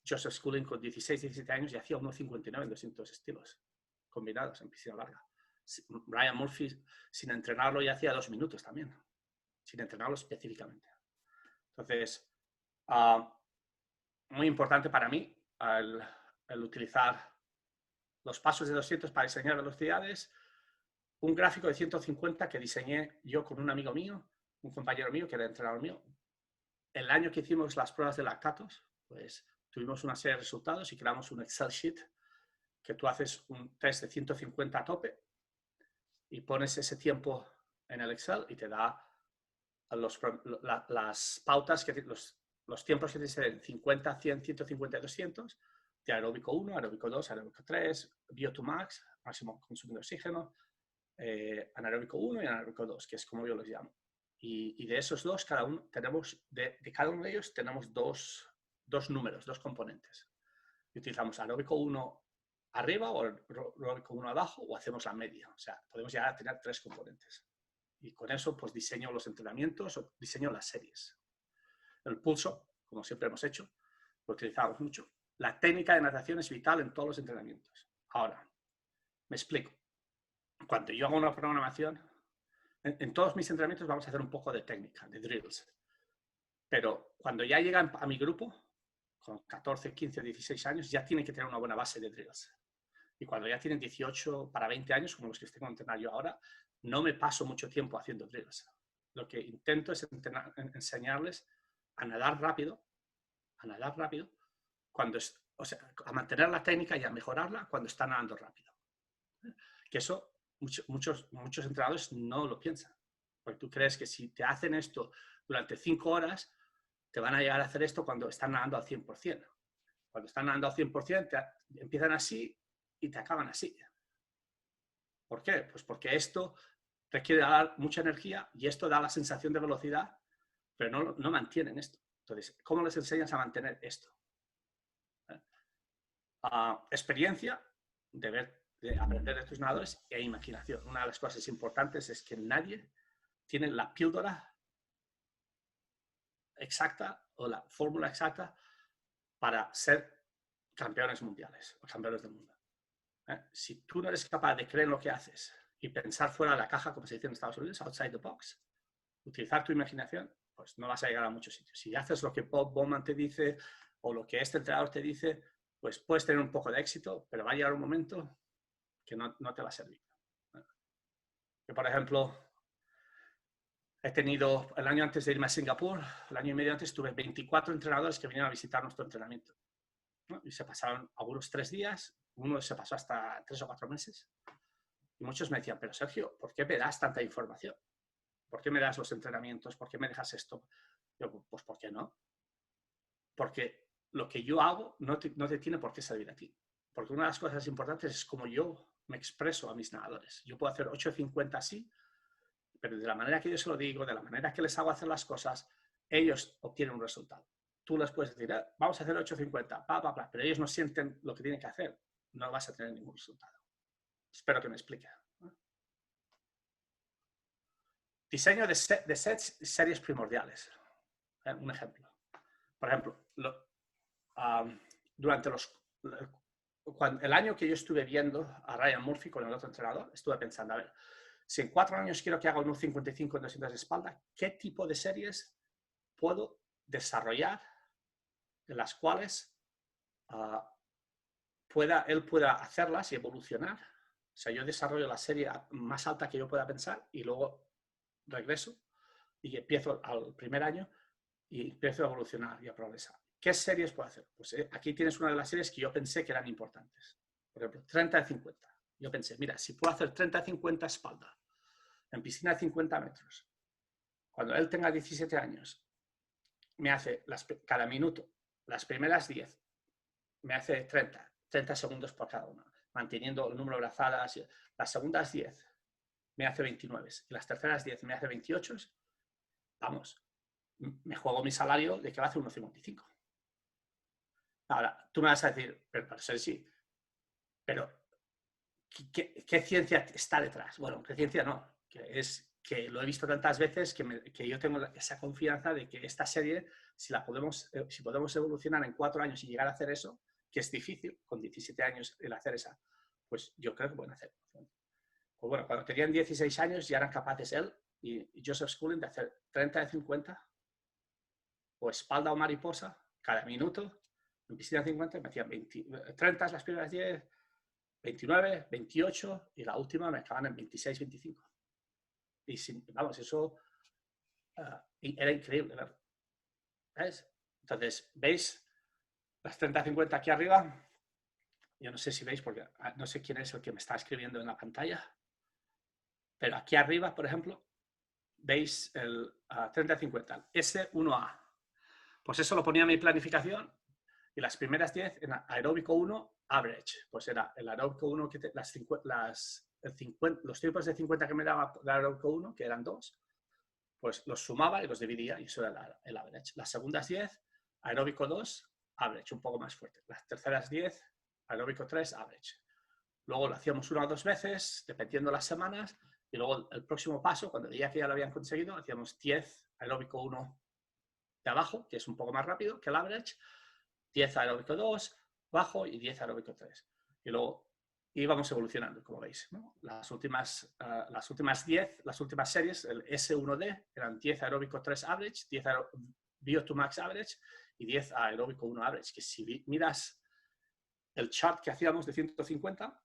Joseph Schooling con 16, 17 años ya hacía 1.59 en 200 estilos combinados en piscina larga. Ryan Murphy, sin entrenarlo, ya hacía 2 minutos también, sin entrenarlo específicamente. Entonces, muy importante para mí el utilizar los pasos de 200 para diseñar velocidades. Un gráfico de 150 que diseñé yo con un amigo mío, un compañero mío que era entrenador mío. El año que hicimos las pruebas de lactatos, pues tuvimos una serie de resultados y creamos un Excel sheet que tú haces un test de 150 a tope y pones ese tiempo en el Excel y te da las pautas, los tiempos que tienes en 50, 100, 150 y 200, de aeróbico 1, aeróbico 2, aeróbico 3, VO2 max, máximo consumo de oxígeno, anaeróbico 1 y anaeróbico 2, que es como yo los llamo. Y de esos dos, cada uno tenemos, de cada uno de ellos tenemos dos números, 2 componentes. Y utilizamos aeróbico 1 arriba o aeróbico 1 abajo, o hacemos la media. O sea, podemos llegar a tener 3 componentes. Y con eso, pues diseño los entrenamientos o diseño las series. El pulso, como siempre hemos hecho, lo utilizamos mucho. La técnica de natación es vital en todos los entrenamientos. Ahora, me explico. Cuando yo hago una programación, en todos mis entrenamientos vamos a hacer un poco de técnica, de drills. Pero cuando ya llegan a mi grupo, con 14, 15, 16 años, ya tienen que tener una buena base de drills. Y cuando ya tienen 18 para 20 años, como los que estoy con entrenar yo ahora, no me paso mucho tiempo haciendo drills. Lo que intento es enseñarles a nadar rápido, cuando o sea, a mantener la técnica y a mejorarla cuando están nadando rápido. Que eso muchos entrenadores no lo piensan. Porque tú crees que si te hacen esto durante 5 horas, te van a llegar a hacer esto cuando están nadando al 100%. Cuando están nadando al 100%, empiezan así y te acaban así. ¿Por qué? Pues porque esto requiere dar mucha energía y esto da la sensación de velocidad, pero no mantienen esto. Entonces, ¿cómo les enseñas a mantener esto? Experiencia, de aprender de tus nadadores, e imaginación. Una de las cosas importantes es que nadie tiene la píldora exacta o la fórmula exacta para ser campeones mundiales o campeones del mundo. Si tú no eres capaz de creer en lo que haces y pensar fuera de la caja, como se dice en Estados Unidos, outside the box, utilizar tu imaginación, pues no vas a llegar a muchos sitios. Si haces lo que Bob Bowman te dice, o lo que este entrenador te dice, pues puedes tener un poco de éxito, pero va a llegar un momento que no te va a servir. Yo, por ejemplo, he tenido, el año antes de irme a Singapur, el año y medio antes, tuve 24 entrenadores que vinieron a visitar nuestro entrenamiento, ¿no? Y se pasaron algunos 3 días, uno se pasó hasta 3 o 4 meses. Y muchos me decían, pero Sergio, ¿por qué me das tanta información? ¿Por qué me das los entrenamientos? ¿Por qué me dejas esto? Yo, pues, ¿por qué no? Porque lo que yo hago no te tiene por qué servir a ti. Porque una de las cosas importantes es cómo yo me expreso a mis nadadores. Yo puedo hacer 8.50 así, pero de la manera que yo se lo digo, de la manera que les hago hacer las cosas, ellos obtienen un resultado. Tú les puedes decir, vamos a hacer 8.50, pero ellos no sienten lo que tienen que hacer. No vas a tener ningún resultado. Espero que me explique. Diseño de sets y series primordiales. Un ejemplo. Por ejemplo, durante el año que yo estuve viendo a Ryan Murphy con el otro entrenador, estuve pensando, a ver, si en 4 años quiero que haga un 55 en 200 de espalda, ¿qué tipo de series puedo desarrollar en las cuales él pueda hacerlas y evolucionar? O sea, yo desarrollo la serie más alta que yo pueda pensar y luego regreso y empiezo al primer año y empiezo a evolucionar y a progresar. ¿Qué series puedo hacer? Pues aquí tienes una de las series que yo pensé que eran importantes. Por ejemplo, 30 de 50. Yo pensé, mira, si puedo hacer 30 de 50 espalda en piscina de 50 metros, cuando él tenga 17 años, me hace cada minuto, las primeras 10, me hace 30 segundos por cada una, manteniendo el número de brazadas. Las segundas 10 me hace 29 y las terceras 10 me hace 28. Vamos, me juego mi salario de que va a hacer 1,55. Ahora, tú me vas a decir, pero sí, pero ¿qué ciencia está detrás? Bueno, ¿qué ciencia no? Que es que lo he visto tantas veces que yo tengo esa confianza de que esta serie, si podemos evolucionar en 4 años y llegar a hacer eso, que es difícil, con 17 años el hacer esa, pues yo creo que pueden hacer. Pues bueno, cuando tenían 16 años ya eran capaces él y Joseph Schooling de hacer 30 de 50 o espalda o mariposa cada minuto. En piscina de 50 me hacían 30 las primeras 10, 29, 28 y la última me acaban en 26, 25. Y vamos, eso era increíble, ¿verdad? ¿Ves? Entonces, ¿veis las 30-50 aquí arriba? Yo no sé si veis, porque no sé quién es el que me está escribiendo en la pantalla, pero aquí arriba, por ejemplo, veis el 30-50, S1A. Pues eso lo ponía en mi planificación y las primeras 10 en aeróbico 1, average. Pues era el aeróbico 1, los tiempos de 50 que me daba el aeróbico 1, que eran 2, pues los sumaba y los dividía y eso era el average. Las segundas 10, aeróbico 2, average, un poco más fuerte. Las terceras 10, aeróbico 3, average. Luego lo hacíamos 1 o 2 veces, dependiendo las semanas, y luego el próximo paso, cuando veía que ya lo habían conseguido, hacíamos 10 aeróbico 1 de abajo, que es un poco más rápido que el average, 10 aeróbico 2, bajo y 10 aeróbico 3. Y luego íbamos evolucionando, como veis, ¿no? Las últimas 10, las últimas series, el S1D, eran 10 aeróbico 3 average, 10 VO2 max average y 10 aeróbico 1 average, que si miras el chart que hacíamos de 150,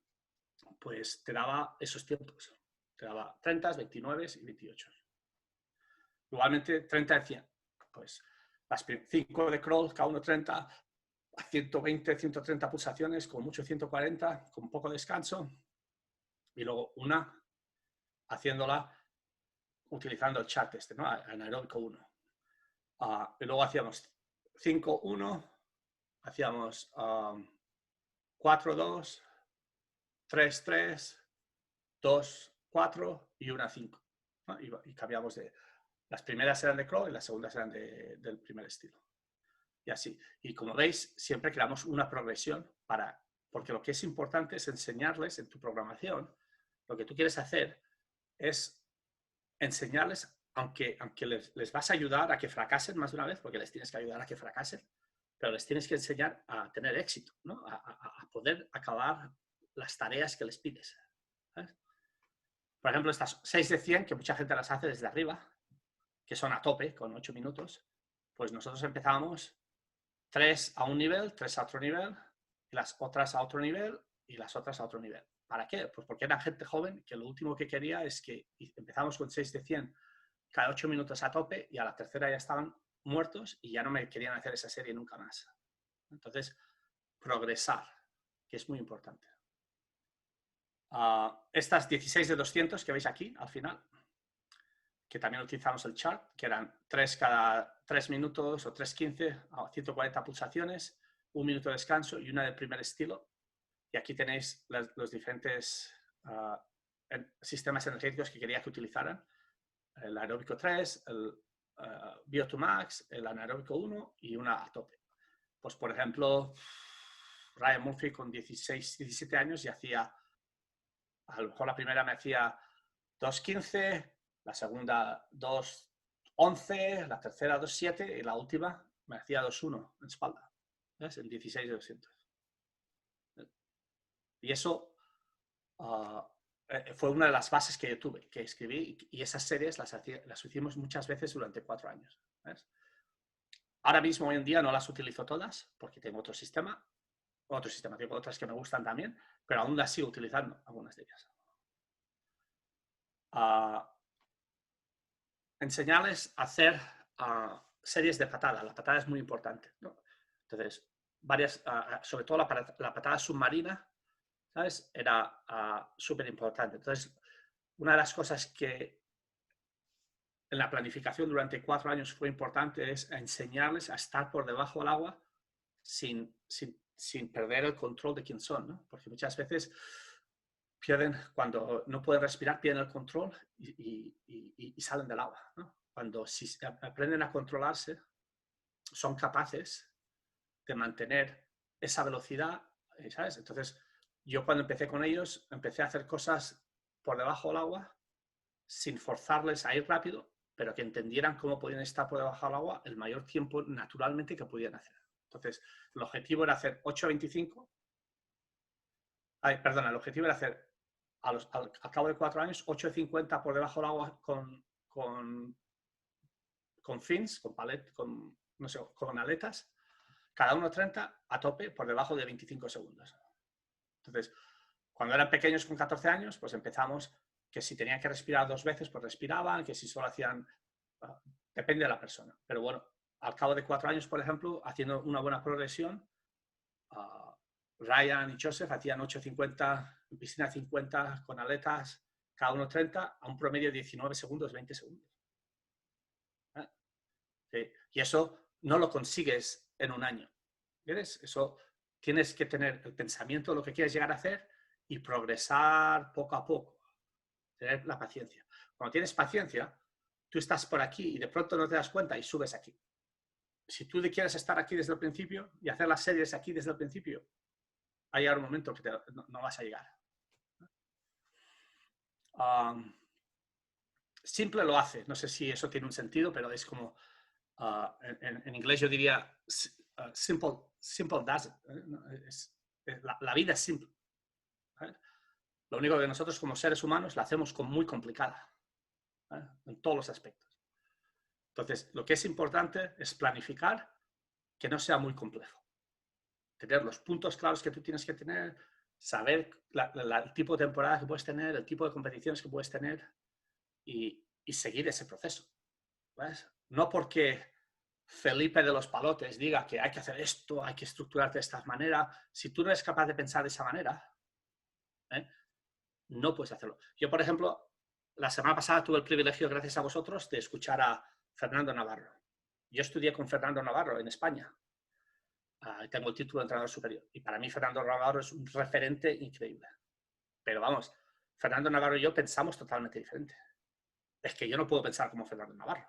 pues te daba esos tiempos. Te daba 30, 29 y 28. Igualmente, 30 de 100. Pues las 5 de crawl, cada uno 30, a 120, 130 pulsaciones, con mucho 140, con poco descanso. Y luego una haciéndola utilizando el chart este, ¿no? Anaeróbico 1. Y luego hacíamos 5, 1, hacíamos 4, 2, 3, 3, 2, 4 y 1, 5. ¿No? Y cambiamos de... Las primeras eran de crawl y las segundas eran del primer estilo. Y así. Y como veis, siempre creamos una progresión porque lo que es importante es enseñarles en tu programación, lo que tú quieres hacer es enseñarles, aunque les vas a ayudar a que fracasen más de una vez, porque les tienes que ayudar a que fracasen, pero les tienes que enseñar a tener éxito, ¿no? a poder acabar las tareas que les pides. ¿Sabes? Por ejemplo, estas 6 de 100, que mucha gente las hace desde arriba, que son a tope, con 8 minutos, pues nosotros empezamos 3 a un nivel, 3 a otro nivel, y las otras a otro nivel y las otras a otro nivel. ¿Para qué? Pues porque era gente joven que lo último que quería es que empezamos con 6 de 100 cada 8 minutos a tope y a la tercera ya estaban muertos y ya no me querían hacer esa serie nunca más. Entonces, progresar, que es muy importante. Estas 16 de 200 que veis aquí al final, que también utilizamos el chart, que eran 3 cada 3 minutos o 3:15 a 140 pulsaciones, 1 minuto de descanso y una del primer estilo. Y aquí tenéis los diferentes sistemas energéticos que quería que utilizaran. El aeróbico 3, el VO2 Max, el anaeróbico 1 y una a tope. Pues por ejemplo, Ryan Murphy con 16, 17 años y hacía, a lo mejor la primera me hacía 2:15, la segunda 2:11, la tercera 2:7 y la última me hacía 2:1 en espalda. ¿Ves? En 16 de 200. Y eso fue una de las bases que yo tuve, que escribí, y esas series las hicimos muchas veces durante 4 años. ¿Ves? Ahora mismo, hoy en día, no las utilizo todas porque tengo otro sistema, tengo otras que me gustan también, pero aún las sigo utilizando, algunas de ellas. Enseñarles a hacer series de patada. La patada es muy importante, ¿no? Entonces, sobre todo la patada submarina, ¿sabes? Era súper importante. Entonces, una de las cosas que en la planificación durante 4 años fue importante es enseñarles a estar por debajo del agua sin perder el control de quién son, ¿no? Porque muchas veces cuando no pueden respirar, pierden el control y salen del agua, ¿no? Cuando si aprenden a controlarse, son capaces de mantener esa velocidad, ¿sabes? Entonces, yo cuando empecé con ellos, empecé a hacer cosas por debajo del agua sin forzarles a ir rápido, pero que entendieran cómo podían estar por debajo del agua el mayor tiempo naturalmente que podían hacer. Entonces, el objetivo era hacer 8:25. El objetivo era hacer al cabo de 4 años 8:50 por debajo del agua con fins, con aletas, cada 1:30 a tope por debajo de 25 segundos. Entonces, cuando eran pequeños con 14 años, pues empezamos que si tenían que respirar 2 veces, pues respiraban, que si solo hacían... depende de la persona. Pero bueno, al cabo de 4 años, por ejemplo, haciendo una buena progresión, Ryan y Joseph hacían 8:50 en piscina 50 con aletas, cada 1:30 a un promedio de 19 segundos, 20 segundos. ¿Sí? Y eso no lo consigues en un año. ¿Ves? Eso tienes que tener el pensamiento de lo que quieres llegar a hacer y progresar poco a poco. Tener la paciencia. Cuando tienes paciencia, tú estás por aquí y de pronto no te das cuenta y subes aquí. Si tú quieres estar aquí desde el principio y hacer las series aquí desde el principio, hay un momento que no vas a llegar. Simple lo hace. No sé si eso tiene un sentido, pero es como, en inglés yo diría, simple does it. La vida es simple. ¿Vale? Lo único que nosotros como seres humanos la hacemos muy complicada, ¿vale? En todos los aspectos. Entonces, lo que es importante es planificar que no sea muy complejo. Tener los puntos claros que tú tienes que tener, saber el tipo de temporada que puedes tener, el tipo de competiciones que puedes tener y seguir ese proceso. ¿Ves? No porque Felipe de los Palotes diga que hay que hacer esto, hay que estructurarte de esta manera. Si tú no eres capaz de pensar de esa manera, no puedes hacerlo. Yo, por ejemplo, la semana pasada tuve el privilegio, gracias a vosotros, de escuchar a Fernando Navarro. Yo estudié con Fernando Navarro en España. Tengo el título de entrenador superior. Y para mí Fernando Navarro es un referente increíble. Pero vamos, Fernando Navarro y yo pensamos totalmente diferente. Es que yo no puedo pensar como Fernando Navarro.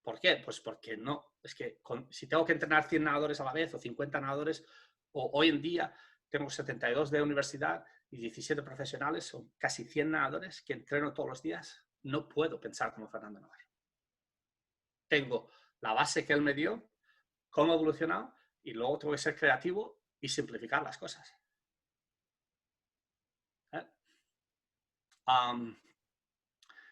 ¿Por qué? Pues porque no. Es que si tengo que entrenar 100 nadadores a la vez o 50 nadadores, o hoy en día tengo 72 de universidad y 17 profesionales, son casi 100 nadadores que entreno todos los días, no puedo pensar como Fernando Navarro. Tengo la base que él me dio, cómo he evolucionado, y luego tengo que ser creativo y simplificar las cosas.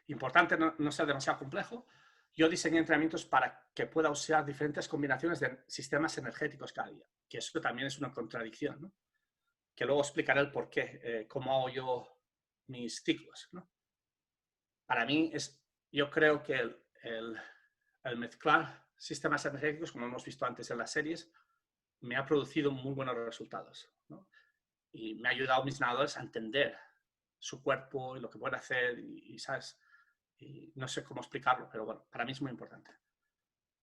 Importante no ser demasiado complejo, yo diseñé entrenamientos para que pueda usar diferentes combinaciones de sistemas energéticos cada día, que eso también es una contradicción, ¿no? Que luego explicaré el por qué, cómo hago yo mis ciclos, ¿no? Para mí, yo creo que el mezclar sistemas energéticos, como hemos visto antes en las series, me ha producido muy buenos resultados, ¿no? Y me ha ayudado a mis nadadores a entender su cuerpo y lo que pueden hacer ¿sabes? Y no sé cómo explicarlo, pero bueno, para mí es muy importante.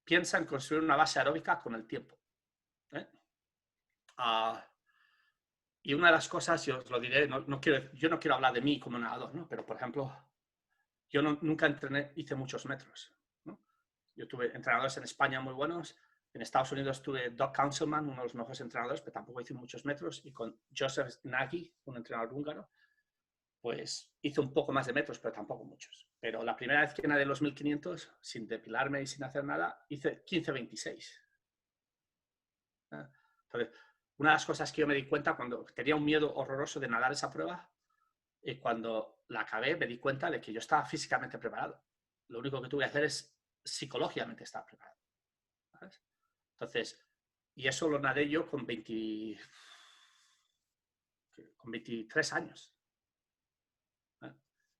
Piensa en construir una base aeróbica con el tiempo, ¿eh? Y una de las cosas, yo os lo diré, yo no quiero hablar de mí como nadador, ¿no? Pero, por ejemplo, yo nunca entrené, hice muchos metros, ¿no? Yo tuve entrenadores en España muy buenos. En Estados Unidos tuve Doug Councilman, uno de los mejores entrenadores, pero tampoco hice muchos metros. Y con Joseph Nagy, un entrenador húngaro, pues hice un poco más de metros, pero tampoco muchos. Pero la primera vez que nadé los 1500, sin depilarme y sin hacer nada, hice 15:26. Entonces, una de las cosas que yo me di cuenta cuando tenía un miedo horroroso de nadar esa prueba, y cuando la acabé me di cuenta de que yo estaba físicamente preparado. Lo único que tuve que hacer es psicológicamente estar preparado, ¿sabes? Entonces, y eso lo nadé yo con 23 años.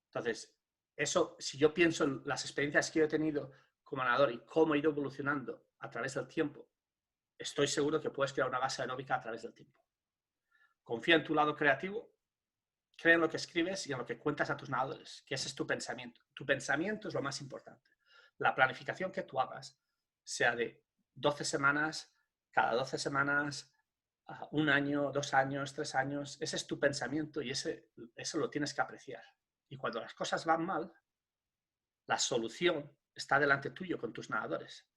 Entonces, eso, si yo pienso en las experiencias que yo he tenido como nadador y cómo he ido evolucionando a través del tiempo, estoy seguro que puedes crear una base aeróbica a través del tiempo. Confía en tu lado creativo, cree en lo que escribes y en lo que cuentas a tus nadadores, que ese es tu pensamiento. Tu pensamiento es lo más importante. La planificación que tú hagas, sea de 12 semanas, cada 12 semanas, un año, 2 años, 3 años, ese es tu pensamiento y eso lo tienes que apreciar. Y cuando las cosas van mal, la solución está delante tuyo con tus nadadores.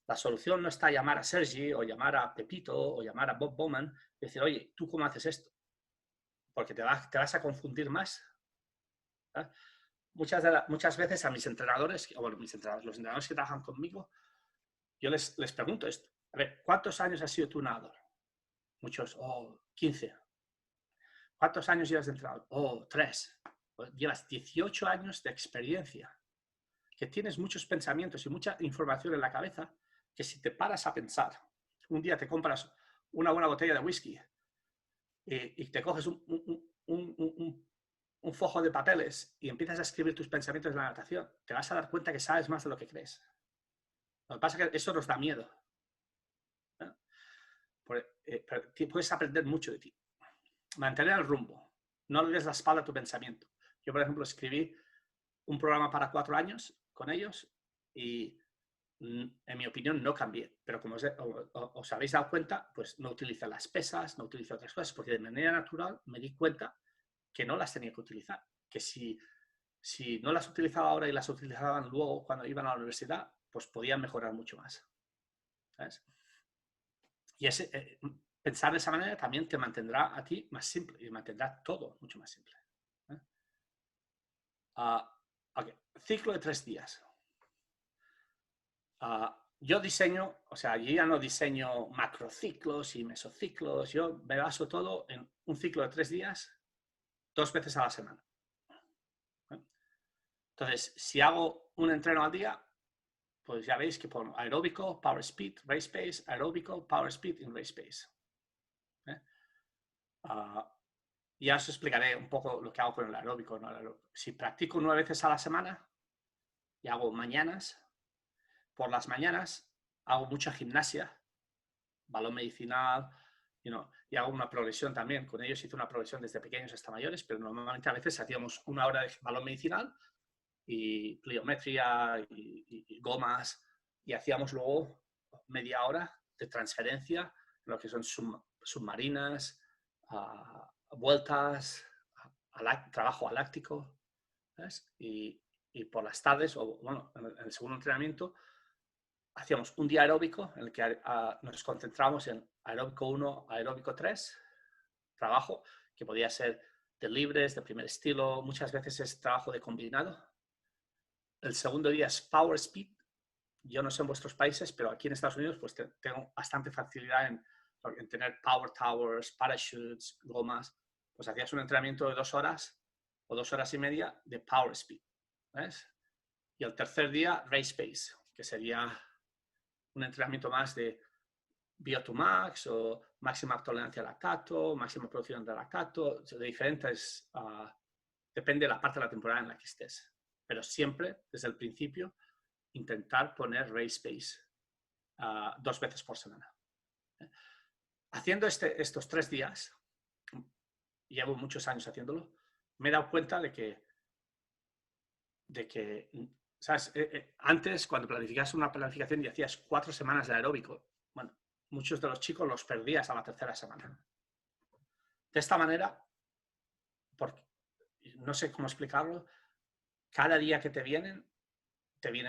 La solución no está llamar a Sergi o llamar a Pepito o llamar a Bob Bowman y decir, oye, ¿tú cómo haces esto? Porque te vas a confundir más. ¿Eh? Muchas veces a mis entrenadores, o bueno, los entrenadores que trabajan conmigo, yo les pregunto esto. A ver, ¿cuántos años has sido tu nadador? Muchos, 15. ¿Cuántos años llevas de entrenador? 3. Pues llevas 18 años de experiencia, que tienes muchos pensamientos y mucha información en la cabeza, que si te paras a pensar, un día te compras una buena botella de whisky y te coges un fojo de papeles y empiezas a escribir tus pensamientos de la natación, te vas a dar cuenta que sabes más de lo que crees. Lo que pasa es que eso nos da miedo. Puedes aprender mucho de ti. Mantener el rumbo. No le des la espalda a tu pensamiento. Yo, por ejemplo, escribí un programa para 4 años con ellos y, en mi opinión, no cambié. Pero como os habéis dado cuenta, pues no utilizo las pesas, no utilizo otras cosas, porque de manera natural me di cuenta que no las tenía que utilizar. Que si no las utilizaba ahora y las utilizaban luego cuando iban a la universidad, pues podían mejorar mucho más. ¿Sabes? Y pensar de esa manera también te mantendrá a ti más simple y mantendrá todo mucho más simple. Okay. Ciclo de 3 días. Yo diseño, o sea, yo ya no diseño macrociclos y mesociclos, yo me baso todo en un ciclo de 3 días, 2 veces a la semana. Entonces, si hago un entreno al día, pues ya veis que pongo aeróbico, power speed, race pace, aeróbico, power speed y race pace. Ya os explicaré un poco lo que hago con el aeróbico, ¿no? Si practico 9 veces a la semana y hago mañanas, por las mañanas hago mucha gimnasia, balón medicinal, y hago una progresión también. Con ellos hice una progresión desde pequeños hasta mayores, pero normalmente a veces hacíamos 1 hora de balón medicinal y pliometría y gomas, y hacíamos luego media hora de transferencia, lo que son submarinas, vueltas, trabajo aláctico, ¿sabes? Y por las tardes, o bueno, en el segundo entrenamiento, hacíamos un día aeróbico en el que nos concentramos en aeróbico 1, aeróbico 3, trabajo que podía ser de libres, de primer estilo, muchas veces es trabajo de combinado. El segundo día es power speed. Yo no sé en vuestros países, pero aquí en Estados Unidos pues tengo bastante facilidad en tener power towers, parachutes, gomas. Pues hacías un entrenamiento de 2 horas o 2 horas y media de power speed, ¿ves? Y el tercer día, race pace. que sería un entrenamiento más de VO2max o máxima tolerancia al lactato, máxima producción de lactato, de diferentes, depende de la parte de la temporada en la que estés. Pero siempre, desde el principio, intentar poner race pace 2 veces por semana. Haciendo estos 3 días, llevo muchos años haciéndolo, me he dado cuenta de que ¿sabes? Antes, cuando planificabas una planificación y hacías 4 semanas de aeróbico, bueno, muchos de los chicos los perdías a la 3ª semana. De esta manera, porque, no sé cómo explicarlo, cada día que te vienen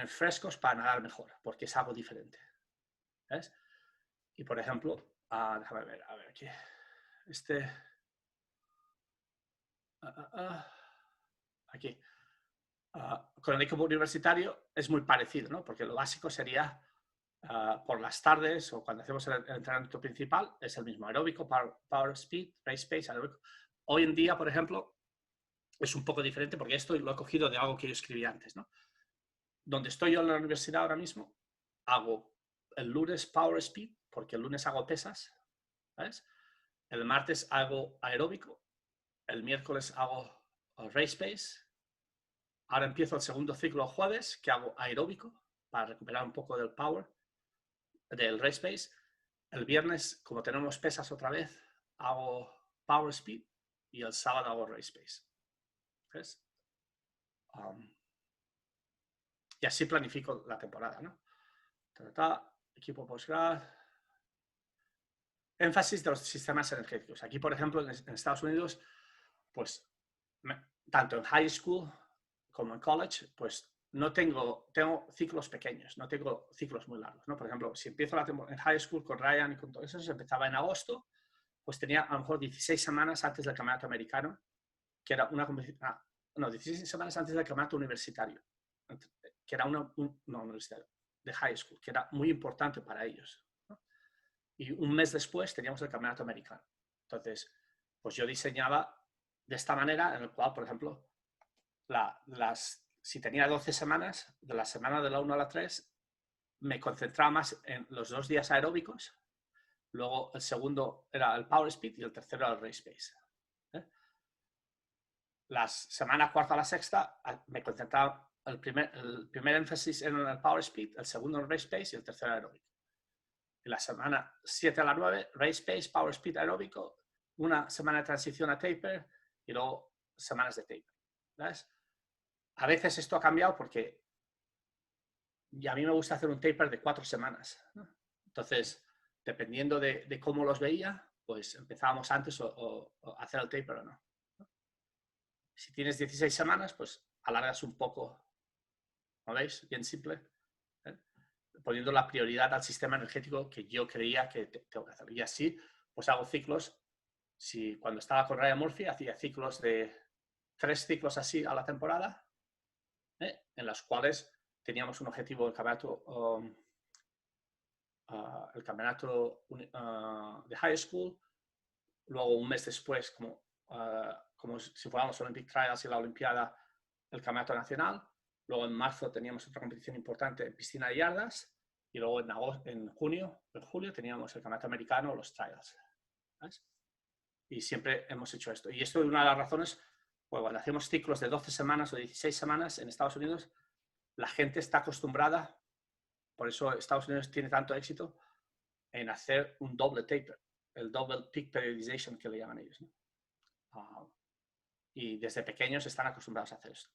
frescos para nadar mejor, porque es algo diferente. ¿Ves? Y por ejemplo, déjame ver, a ver aquí. Aquí. Con el equipo universitario es muy parecido, ¿no? Porque lo básico sería por las tardes o cuando hacemos el entrenamiento principal, es el mismo aeróbico, power speed, race pace, aeróbico. Hoy en día, por ejemplo, es un poco diferente porque esto lo he cogido de algo que yo escribí antes, ¿no? Donde estoy yo en la universidad ahora mismo, hago el lunes power speed, porque el lunes hago pesas, ¿sabes? El martes hago aeróbico, el miércoles hago race pace. Ahora empiezo el segundo ciclo jueves, que hago aeróbico, para recuperar un poco del power, del race pace. El viernes, como tenemos pesas otra vez, hago power speed y el sábado hago race pace. ¿Ves? Y así planifico la temporada, ¿no? Equipo postgrad. Énfasis de los sistemas energéticos. Aquí, por ejemplo, en Estados Unidos, pues, tanto en high school como en college, pues no tengo ciclos pequeños, no tengo ciclos muy largos, ¿no? Por ejemplo, si empiezo en high school con Ryan y con todo eso, se empezaba en agosto, pues tenía a lo mejor 16 semanas antes del campeonato americano, que era una competición, 16 semanas antes del campeonato universitario, que era no universitario, de high school, que era muy importante para ellos, ¿no? Y un mes después teníamos el campeonato americano. Entonces, pues yo diseñaba de esta manera, en el cual, por ejemplo, si tenía 12 semanas, de la semana de la 1 a la 3, me concentraba más en los 2 días aeróbicos, luego el segundo era el power speed y el tercero era el race pace. Las semanas 4 a la 6 me concentraba el primer énfasis en el power speed, el segundo en el race pace y el tercero aeróbico. Y la semana 7 a la 9, race pace, power speed, aeróbico, una semana de transición a taper y luego semanas de taper. ¿Ves? A veces esto ha cambiado porque a mí me gusta hacer un taper de 4 semanas, ¿no? Entonces, dependiendo de cómo los veía, pues empezábamos antes o hacer el taper o no. Si tienes 16 semanas, pues alargas un poco, ¿no veis? Bien simple, ¿eh? Poniendo la prioridad al sistema energético que yo creía que tengo que hacer. Y así, pues hago ciclos. Si cuando estaba con Ryan Murphy, hacía ciclos de 3 ciclos así a la temporada, en las cuales teníamos un objetivo del campeonato, el campeonato de high school, luego un mes después, como si fuéramos los Olympic Trials y la Olimpiada, el campeonato nacional, luego en marzo teníamos otra competición importante en piscina de yardas, y luego en julio teníamos el campeonato americano, los trials, ¿sabes? Y siempre hemos hecho esto. Y esto es una de las razones, pues cuando hacemos ciclos de 12 semanas o 16 semanas en Estados Unidos, la gente está acostumbrada, por eso Estados Unidos tiene tanto éxito, en hacer un doble taper, el double peak periodization que le llaman ellos, ¿no? Y desde pequeños están acostumbrados a hacer esto.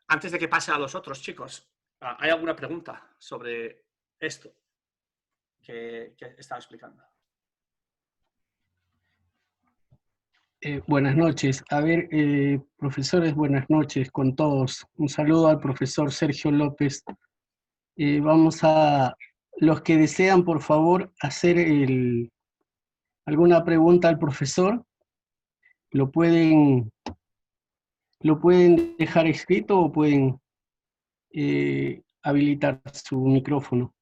Antes de que pase a los otros chicos, ¿hay alguna pregunta sobre esto que estaba explicando? Buenas noches. A ver, profesores, buenas noches con todos. Un saludo al profesor Sergio López. Vamos a, los que desean, por favor, hacer alguna pregunta al profesor, lo pueden dejar escrito o pueden habilitar su micrófono.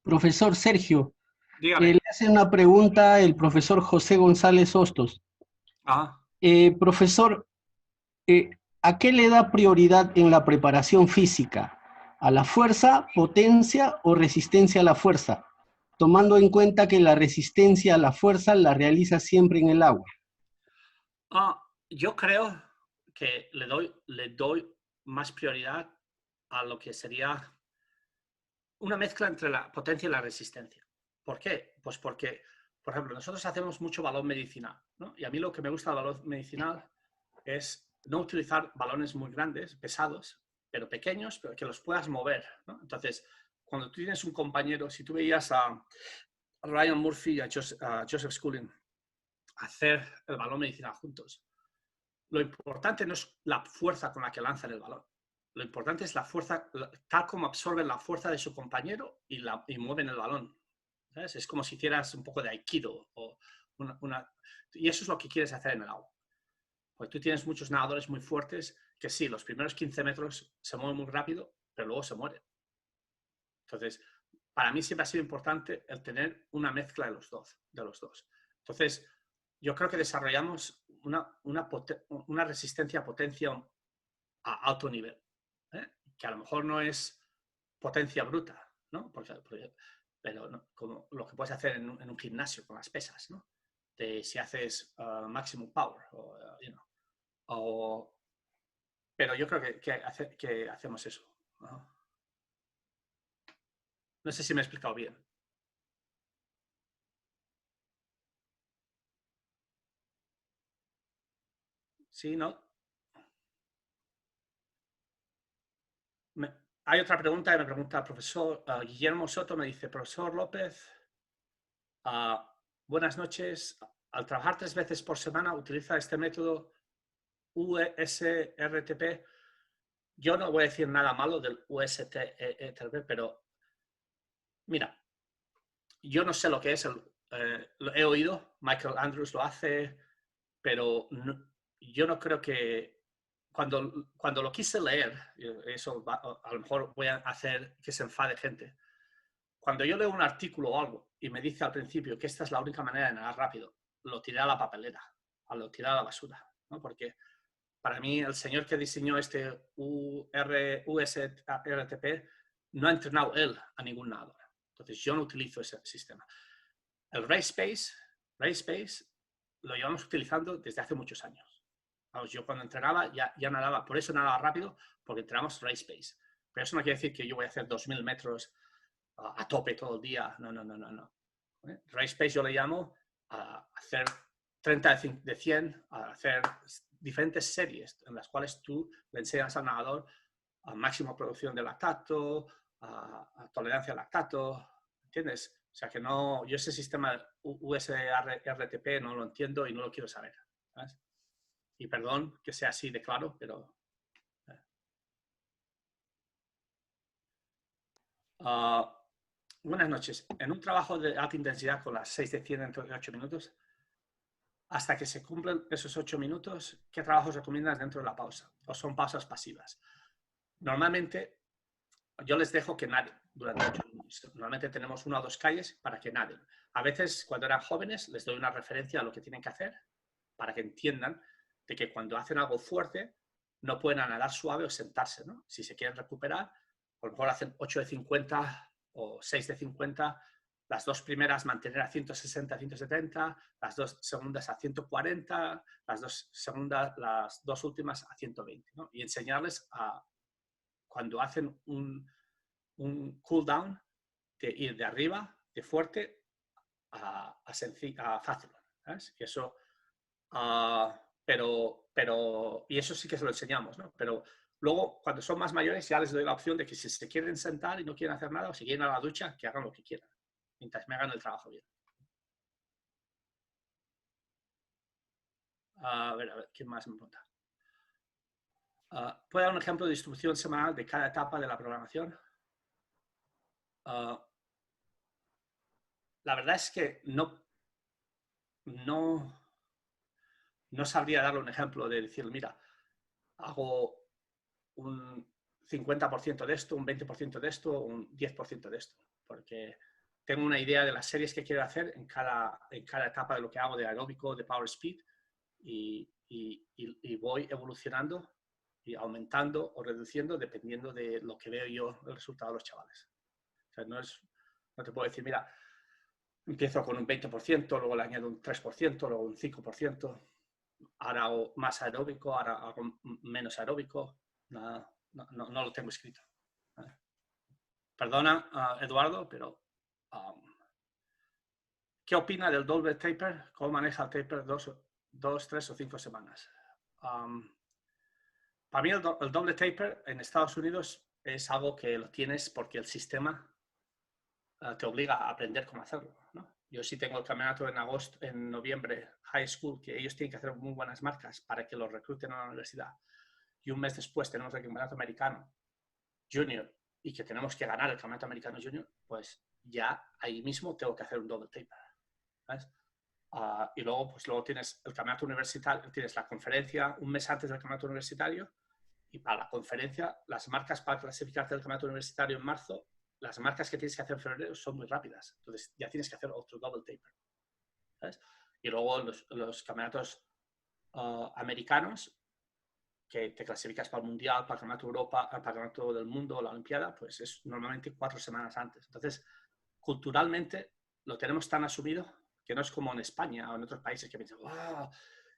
Profesor Sergio, le hace una pregunta el profesor José González Hostos. Ah. Profesor, ¿a qué le da prioridad en la preparación física? ¿A la fuerza, potencia o resistencia a la fuerza? Tomando en cuenta que la resistencia a la fuerza la realiza siempre en el agua. Yo creo que le doy más prioridad a lo que sería una mezcla entre la potencia y la resistencia. ¿Por qué? Pues porque, por ejemplo, nosotros hacemos mucho balón medicinal, ¿no? Y a mí lo que me gusta del balón medicinal es no utilizar balones muy grandes, pesados, pero pequeños, pero que los puedas mover, ¿no? Entonces, cuando tú tienes un compañero, si tú veías a Ryan Murphy y a Joseph Schooling hacer el balón medicinal juntos, lo importante no es la fuerza con la que lanzan el balón. Lo importante es la fuerza, tal como absorben la fuerza de su compañero y mueven el balón. ¿Sabes? Es como si hicieras un poco de aikido. Y eso es lo que quieres hacer en el agua. Pues tú tienes muchos nadadores muy fuertes que sí, los primeros 15 metros se mueven muy rápido, pero luego se mueren. Entonces, para mí siempre ha sido importante el tener una mezcla de los dos. Entonces, yo creo que desarrollamos una resistencia a potencia a alto nivel, ¿eh? Que a lo mejor no es potencia bruta, ¿no? Pero no, como lo que puedes hacer en un gimnasio con las pesas, ¿no? Si haces maximum power, pero yo creo que hacemos eso. No sé si me he explicado bien. ¿Sí, no? Hay otra pregunta que me pregunta el profesor Guillermo Soto, me dice, profesor López, buenas noches. Al trabajar 3 veces por semana, utiliza este método USRTP. Yo no voy a decir nada malo del USRTP, pero mira, yo no sé lo que es, lo he oído, Michael Andrews lo hace, pero yo no creo que cuando lo quise leer, eso a lo mejor voy a hacer que se enfade gente. Cuando yo leo un artículo o algo y me dice al principio que esta es la única manera de nadar rápido, lo tiré a la papelera, lo tiré a la basura, ¿no? Porque para mí el señor que diseñó este USRTP no ha entrenado él a ningún nadador. Entonces yo no utilizo ese sistema. El Race lo llevamos utilizando desde hace muchos años. Vamos, yo cuando entrenaba ya nadaba, por eso nadaba rápido, porque entrenamos Race Pace. Pero eso no quiere decir que yo voy a hacer 2000 metros a tope todo el día. No. Race Pace yo le llamo a hacer 30 de 100, a hacer diferentes series en las cuales tú le enseñas al nadador a máxima producción de lactato, a tolerancia al lactato, ¿entiendes? O sea que no, yo ese sistema USRTP no lo entiendo y no lo quiero saber, ¿sabes? Y perdón que sea así de claro, pero... buenas noches. En un trabajo de alta intensidad con las 6 de 100 dentro de 8 minutos, hasta que se cumplen esos 8 minutos, ¿qué trabajos recomiendas dentro de la pausa? ¿O son pausas pasivas? Normalmente, yo les dejo que naden durante 8 minutos. Normalmente tenemos 1 o 2 calles para que naden. A veces, cuando eran jóvenes, les doy una referencia a lo que tienen que hacer para que entiendan de que cuando hacen algo fuerte, no pueden nadar suave o sentarse, ¿no? Si se quieren recuperar, a lo mejor hacen 8 de 50 o 6 de 50, las 2 primeras mantener a 160, 170, las 2 segundas a 140, las 2 últimas a 120, ¿no? Y enseñarles a, cuando hacen un cool down, de ir de arriba, de fuerte, a fácil, ¿sabes? Y eso, y eso sí que se lo enseñamos, ¿no? Pero luego, cuando son más mayores, ya les doy la opción de que si se quieren sentar y no quieren hacer nada, o si quieren a la ducha, que hagan lo que quieran, mientras me hagan el trabajo bien. A ver, ¿quién más me pregunta? ¿Puede dar un ejemplo de distribución semanal de cada etapa de la programación? La verdad es que no sabría darle un ejemplo de decir, mira, hago un 50% de esto, un 20% de esto, un 10% de esto, porque tengo una idea de las series que quiero hacer en cada etapa de lo que hago de aeróbico, de power speed, y voy evolucionando y aumentando o reduciendo dependiendo de lo que veo yo el resultado de los chavales. O sea, no te puedo decir, mira, empiezo con un 20%, luego le añado un 3%, luego un 5%, ahora hago más aeróbico, ahora hago menos aeróbico. No lo tengo escrito. Perdona, Eduardo, pero ¿qué opina del double taper? ¿Cómo maneja el taper 2, 3 o 5 semanas? Para mí el doble taper en Estados Unidos es algo que lo tienes porque el sistema te obliga a aprender cómo hacerlo, ¿no? Yo sí tengo el campeonato en noviembre, high school, que ellos tienen que hacer muy buenas marcas para que los recluten a la universidad. Y un mes después tenemos el campeonato americano junior y que tenemos que ganar el campeonato americano junior, pues ya ahí mismo tengo que hacer un double taper, ¿sabes? Y luego tienes el campeonato universitario, tienes la conferencia un mes antes del campeonato universitario, y para la conferencia, las marcas para clasificarte del campeonato universitario en marzo, las marcas que tienes que hacer en febrero son muy rápidas. Entonces ya tienes que hacer otro double taper, ¿sabes? Y luego los campeonatos americanos, que te clasificas para el Mundial, para el Campeonato de Europa, para el Campeonato del Mundo, la Olimpiada, pues es normalmente 4 semanas antes. Entonces, culturalmente lo tenemos tan asumido que no es como en España o en otros países que piensan, wow,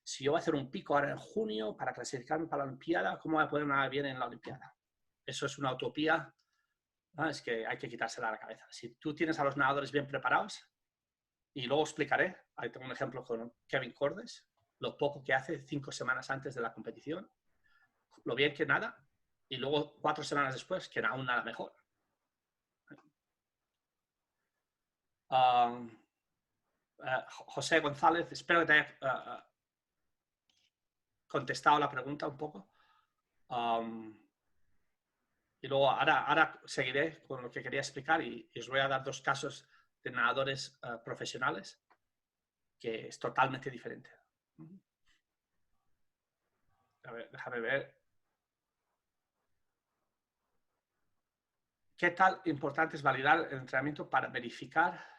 si yo voy a hacer un pico ahora en junio para clasificarme para la Olimpiada, ¿cómo voy a poder nadar bien en la Olimpiada? Eso es una utopía, ¿no? Es que hay que quitársela a la cabeza. Si tú tienes a los nadadores bien preparados, y luego explicaré, ahí tengo un ejemplo con Kevin Cordes, lo poco que hace 5 semanas antes de la competición, lo bien que nada, y luego 4 semanas después, que aún nada mejor. José González, espero que te haya contestado la pregunta un poco. Y luego ahora seguiré con lo que quería explicar y os voy a dar 2 casos de nadadores profesionales que es totalmente diferente. A ver, déjame ver. ¿Qué tal importante es validar el entrenamiento para verificar?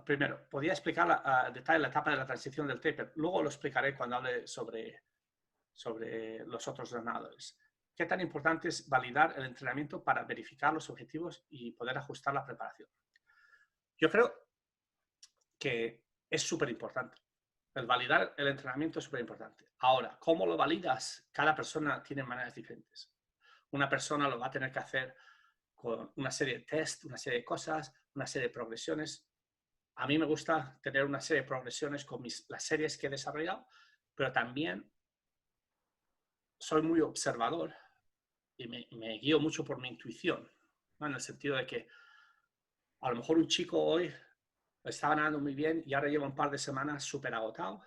Primero, podría explicar a detalle la etapa de la transición del taper. Luego lo explicaré cuando hable sobre los otros nadadores. ¿Qué tan importante es validar el entrenamiento para verificar los objetivos y poder ajustar la preparación? Yo creo que es súper importante. El validar el entrenamiento es súper importante. Ahora, ¿cómo lo validas? Cada persona tiene maneras diferentes. Una persona lo va a tener que hacer con una serie de test, una serie de cosas, una serie de progresiones. A mí me gusta tener una serie de progresiones con las series que he desarrollado, pero también soy muy observador y me guío mucho por mi intuición, ¿no? En el sentido de que a lo mejor un chico hoy está nadando muy bien y ahora lleva un par de semanas súper agotado,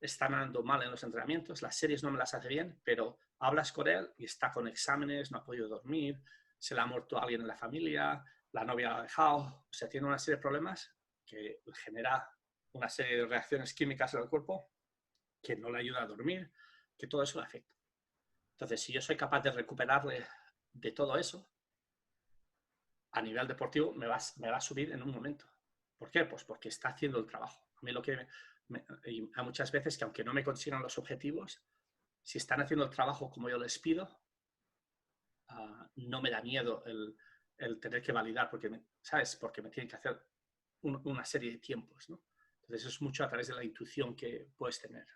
está nadando mal en los entrenamientos, las series no me las hace bien, pero hablas con él y está con exámenes, no ha podido dormir, se le ha muerto alguien en la familia, la novia la ha dejado, o sea, tiene una serie de problemas que genera una serie de reacciones químicas en el cuerpo que no le ayuda a dormir, que todo eso le afecta. Entonces, si yo soy capaz de recuperarle de todo eso, a nivel deportivo me va a subir en un momento. ¿Por qué? Pues porque está haciendo el trabajo. A mí lo que hay muchas veces que aunque no me consigan los objetivos, si están haciendo el trabajo como yo les pido, no me da miedo el tener que validar, porque ¿sabes? Porque me tienen que hacer una serie de tiempos, ¿no? Entonces es mucho a través de la intuición que puedes tener,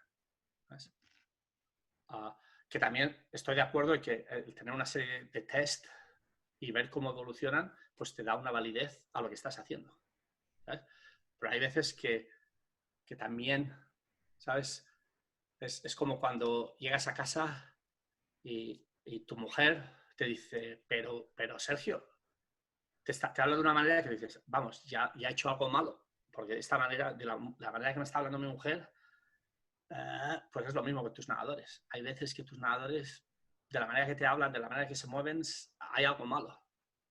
¿sabes? Que también estoy de acuerdo en que el tener una serie de test y ver cómo evolucionan, pues te da una validez a lo que estás haciendo, ¿sabes? Pero hay veces que también, ¿sabes? Es como cuando llegas a casa y tu mujer te dice, pero Sergio, te habla de una manera que dices, vamos, ya he hecho algo malo, porque de esta manera, de la manera que me está hablando mi mujer, pues es lo mismo que tus nadadores. Hay veces que tus nadadores, de la manera que te hablan, de la manera que se mueven, hay algo malo,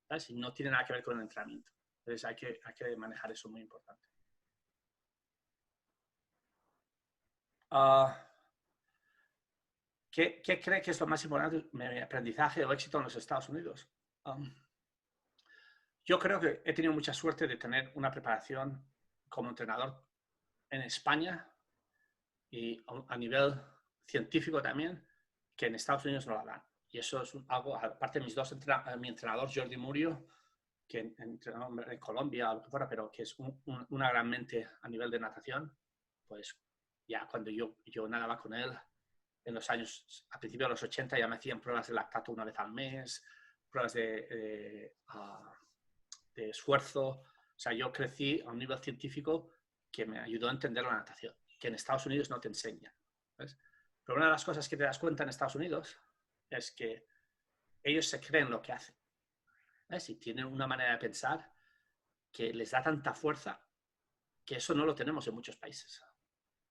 ¿sabes? Y no tiene nada que ver con el entrenamiento. Entonces hay que manejar eso, muy importante. ¿Qué cree que es lo más importante en mi aprendizaje o éxito en los Estados Unidos? Yo creo que he tenido mucha suerte de tener una preparación como entrenador en España y a nivel científico también, que en Estados Unidos no la dan. Y eso es algo, aparte de mi entrenador Jordi Murillo, que entrenó en Colombia o lo que fuera, pero que es una gran mente a nivel de natación, pues ya cuando yo nadaba con él, en los años, a principios de los 80, ya me hacían pruebas de lactato una vez al mes, pruebas de esfuerzo. O sea, yo crecí a un nivel científico que me ayudó a entender la natación, que en Estados Unidos no te enseñan, ¿ves? Pero una de las cosas que te das cuenta en Estados Unidos es que ellos se creen lo que hacen, ¿ves? Y tienen una manera de pensar que les da tanta fuerza que eso no lo tenemos en muchos países,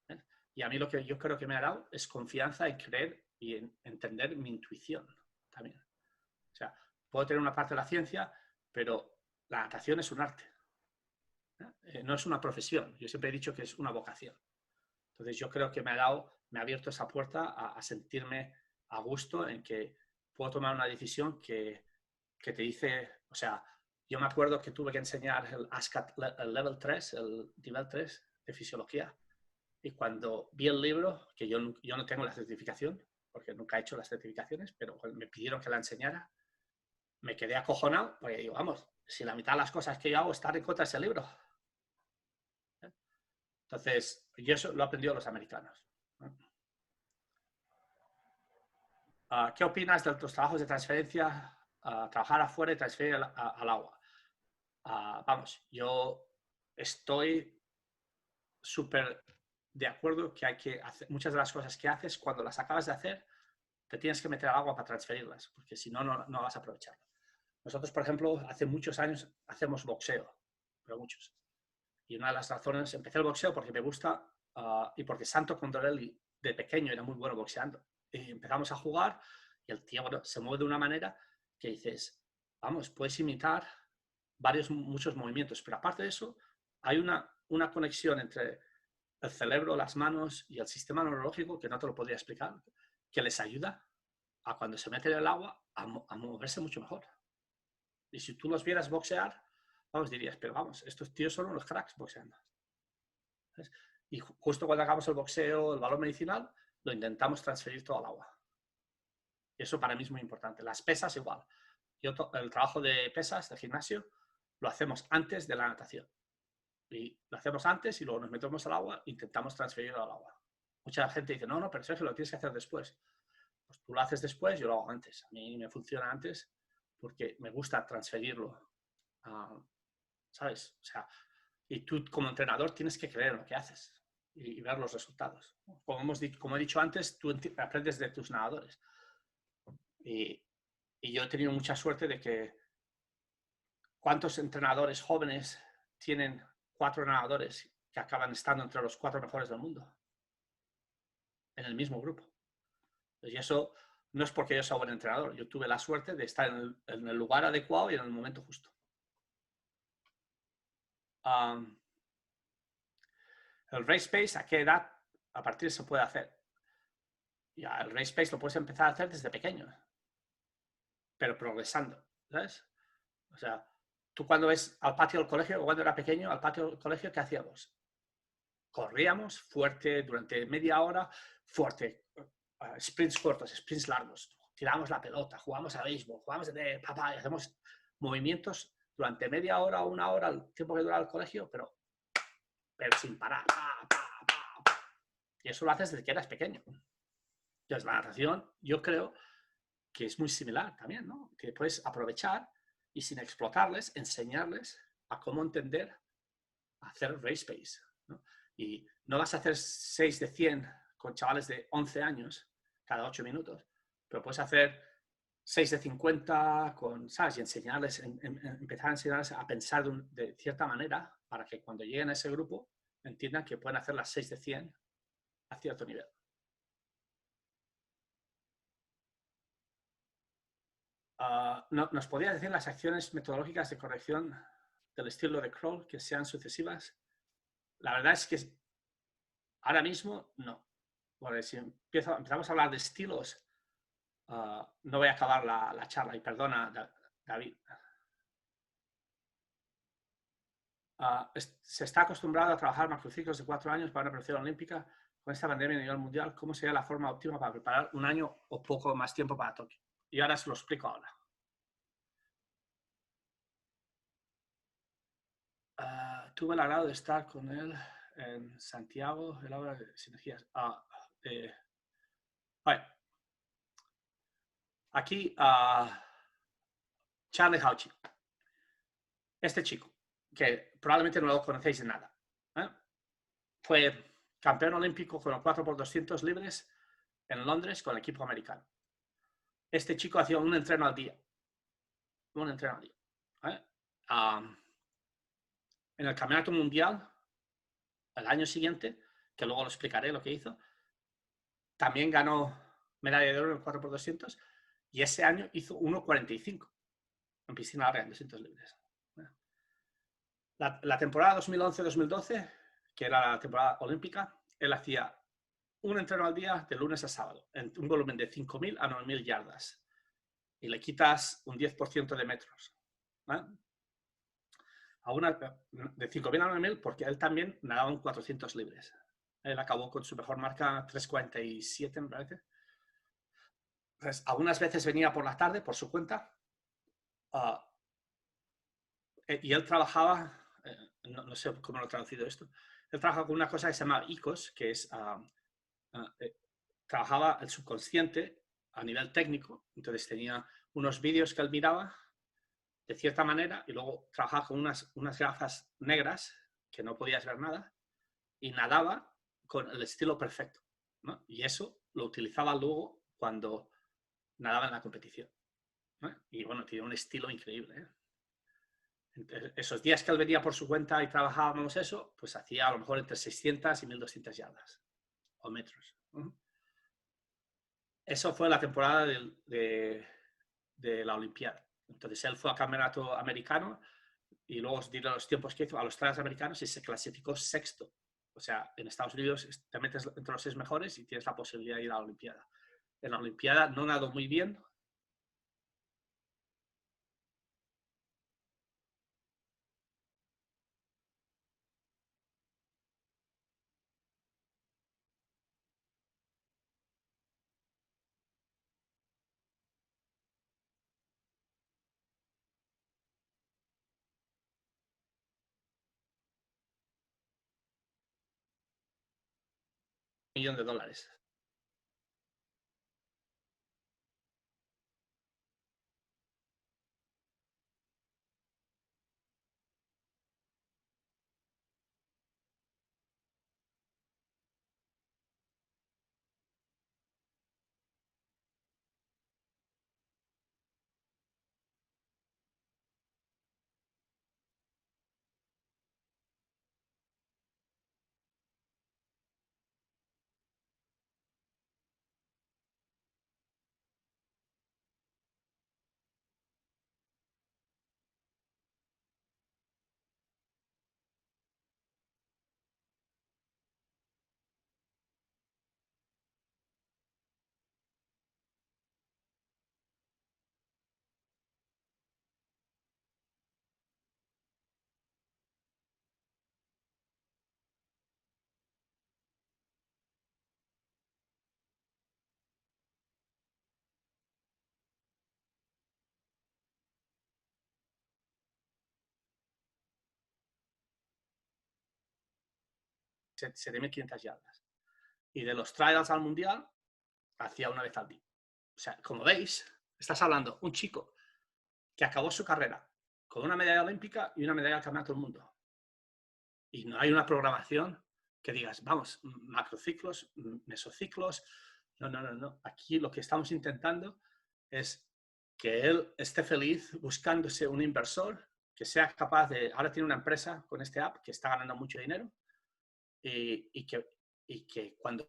¿ves? Y a mí lo que yo creo que me ha dado es confianza en creer y en entender mi intuición también. O sea, puedo tener una parte de la ciencia, pero la natación es un arte. No es una profesión. Yo siempre he dicho que es una vocación. Entonces yo creo que me ha abierto esa puerta a sentirme a gusto en que puedo tomar una decisión que te dice, o sea, yo me acuerdo que tuve que enseñar el ASCAT el level 3, el nivel 3 de fisiología, y cuando vi el libro, que yo no tengo la certificación, porque nunca he hecho las certificaciones, pero cuando me pidieron que la enseñara, me quedé acojonado, porque digo, vamos, si la mitad de las cosas que yo hago están en contra de ese libro. Entonces, y eso lo aprendió los americanos. ¿Qué opinas de tus trabajos de transferencia, trabajar afuera y transferir al agua? Vamos, yo estoy súper de acuerdo que hay que hacer muchas de las cosas que haces, cuando las acabas de hacer, te tienes que meter al agua para transferirlas, porque si no, no vas a aprovecharlo. Nosotros, por ejemplo, hace muchos años hacemos boxeo, pero muchos. Y una de las razones, empecé el boxeo porque me gusta y porque Santo Condorelli de pequeño era muy bueno boxeando. Y empezamos a jugar y el tío, bueno, se mueve de una manera que dices, vamos, puedes imitar muchos movimientos, pero aparte de eso, hay una conexión entre el cerebro, las manos y el sistema neurológico que no te lo podría explicar, que les ayuda a cuando se meten en el agua a moverse mucho mejor. Y si tú los vieras boxear, vamos, dirías, pero vamos, estos tíos son unos cracks boxeando. ¿Ves? Y justo cuando hagamos el boxeo, el valor medicinal, lo intentamos transferir todo al agua. Y eso para mí es muy importante. Las pesas igual. El trabajo de pesas, de gimnasio, lo hacemos antes de la natación. Y lo hacemos antes y luego nos metemos al agua e intentamos transferirlo al agua. Mucha gente dice, no, pero Sergio, lo tienes que hacer después. Pues tú lo haces después, yo lo hago antes. A mí me funciona antes porque me gusta transferirlo. ¿Sabes? O sea, y tú como entrenador tienes que creer en lo que haces y ver los resultados. Como he dicho antes, tú aprendes de tus nadadores. Y yo he tenido mucha suerte de que ¿cuántos entrenadores jóvenes tienen 4 nadadores que acaban estando entre los 4 mejores del mundo? En el mismo grupo. Y eso no es porque yo sea buen entrenador. Yo tuve la suerte de estar en el lugar adecuado y en el momento justo. El race pace, ¿a qué edad a partir se puede hacer? Ya, el race pace lo puedes empezar a hacer desde pequeño, pero progresando, ¿sabes? O sea, tú cuando ves al patio del colegio, o cuando era pequeño, al patio del colegio, ¿qué hacíamos? Corríamos fuerte durante media hora, fuerte, sprints cortos, sprints largos, tiramos la pelota, jugamos a béisbol, jugamos de papá y hacemos movimientos durante media hora o una hora, el tiempo que dura el colegio, pero sin parar. Y eso lo haces desde que eras pequeño. Entonces, la natación, yo creo que es muy similar también, ¿no? Que puedes aprovechar y sin explotarles, enseñarles a cómo entender, a hacer race pace, ¿no? Y no vas a hacer 6 de 100 con chavales de 11 años cada 8 minutos, pero puedes hacer 6 de 50 con, ¿sabes? Y enseñarles, empezar a enseñarles a pensar de cierta manera para que cuando lleguen a ese grupo entiendan que pueden hacer las 6 de 100 a cierto nivel. ¿Nos podrías decir las acciones metodológicas de corrección del estilo de crawl que sean sucesivas? La verdad es que ahora mismo no. Porque si empezamos a hablar de estilos, no voy a acabar la charla. Y perdona, David. Se está acostumbrado a trabajar macrociclos de 4 años para una preparación olímpica con esta pandemia a nivel mundial, ¿cómo sería la forma óptima para preparar un año o poco más tiempo para Tokio? Y ahora os lo explico ahora. Tuve el agrado de estar con él en Santiago, el aula de sinergias. Vale. Aquí, Charlie Hauchi. Este chico, que probablemente no lo conocéis de nada, fue campeón olímpico con los 4x200 libres en Londres con el equipo americano. Este chico hacía un entreno al día. Un entreno al día. En el campeonato mundial, el año siguiente, que luego lo explicaré lo que hizo, también ganó medalla de oro en el 4x200 y ese año hizo 1.45 en piscina larga en 200 libres. La temporada 2011-2012, que era la temporada olímpica, él hacía un entreno al día de lunes a sábado, en un volumen de 5.000 a 9.000 yardas. Y le quitas un 10% de metros. De 5.000 a 9.000, porque él también nadaba en 400 libres. Él acabó con su mejor marca 3.47, me parece. Entonces, algunas veces venía por la tarde por su cuenta y él trabajaba, no sé cómo lo he traducido esto, él trabajaba con una cosa que se llama ICOS, que es, trabajaba el subconsciente a nivel técnico, entonces tenía unos vídeos que él miraba de cierta manera y luego trabajaba con unas gafas negras que no podías ver nada y nadaba con el estilo perfecto, ¿no? Y eso lo utilizaba luego cuando nadaba en la competición, ¿no? Y bueno, tiene un estilo increíble, ¿eh? Entonces, esos días que él venía por su cuenta y trabajábamos eso, pues hacía a lo mejor entre 600 y 1.200 yardas o metros. Eso fue la temporada de la Olimpiada. Entonces él fue al campeonato americano y luego os diré los tiempos que hizo a los transamericanos y se clasificó sexto. O sea, en Estados Unidos te metes entre los 6 mejores y tienes la posibilidad de ir a la Olimpiada. En la Olimpiada no nadó muy bien. $1.000.000. $7.500 yardas. Y de los trials al mundial, hacía una vez al día. O sea, como veis, estás hablando un chico que acabó su carrera con una medalla olímpica y una medalla al campeonato del mundo. Y no hay una programación que digas, vamos, macrociclos, mesociclos. No, no, no, no. Aquí lo que estamos intentando es que él esté feliz buscándose un inversor que sea capaz de... Ahora tiene una empresa con este app que está ganando mucho dinero y que cuando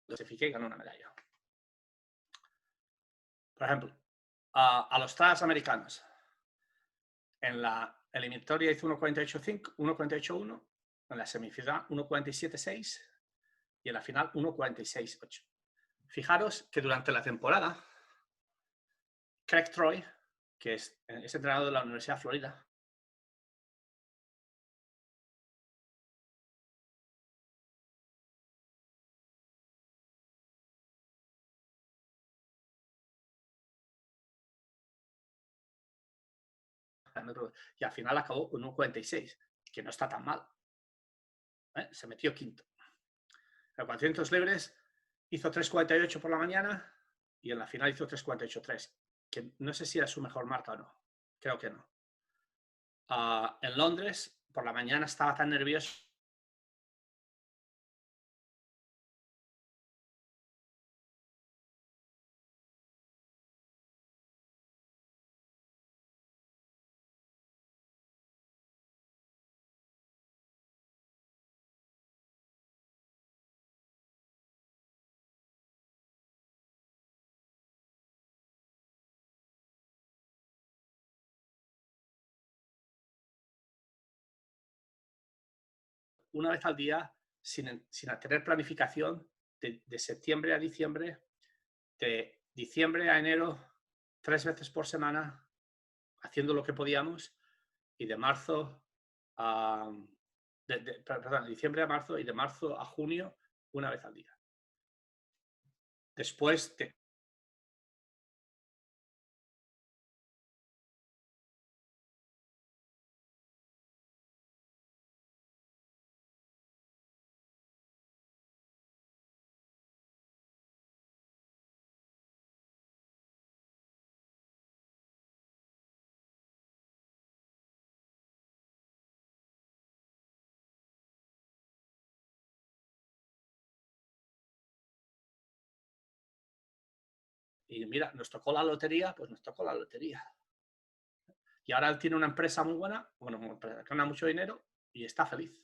clasifique gana una medalla. Por ejemplo, a los trials americanos. En la eliminatoria hizo 1.48.5, 1.48.1, en la semifinal 1.47.6 y en la final 1.46.8. Fijaros que durante la temporada, Craig Troy, que es entrenador de la Universidad de Florida, y al final acabó con 1,46, que no está tan mal. Se metió quinto. En 400 libres hizo 3,48 por la mañana y en la final hizo 3,48,3, que no sé si era su mejor marca o no. Creo que no. En Londres, por la mañana estaba tan nervioso. Una vez al día, sin tener planificación, de septiembre a diciembre, de diciembre a enero, 3 veces por semana, haciendo lo que podíamos, y de marzo a... perdón, de diciembre a marzo y de marzo a junio, una vez al día. Después de... Y mira, nos tocó la lotería, pues nos tocó la lotería. Y ahora él tiene una empresa muy buena, bueno, gana mucho dinero y está feliz.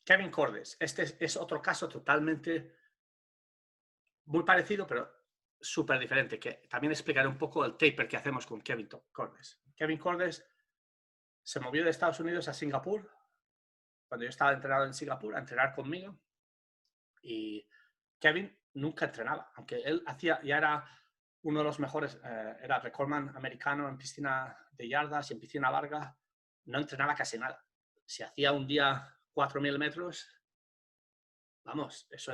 Kevin Cordes, este es otro caso totalmente muy parecido, pero súper diferente, que también explicaré un poco el taper que hacemos con Kevin Cordes. Kevin Cordes se movió de Estados Unidos a Singapur, cuando yo estaba entrenado en Singapur, a entrenar conmigo. Y Kevin nunca entrenaba, aunque él ya era uno de los mejores, era recordman americano en piscina de yardas y en piscina larga, no entrenaba casi nada. Si hacía un día 4.000 metros, vamos, eso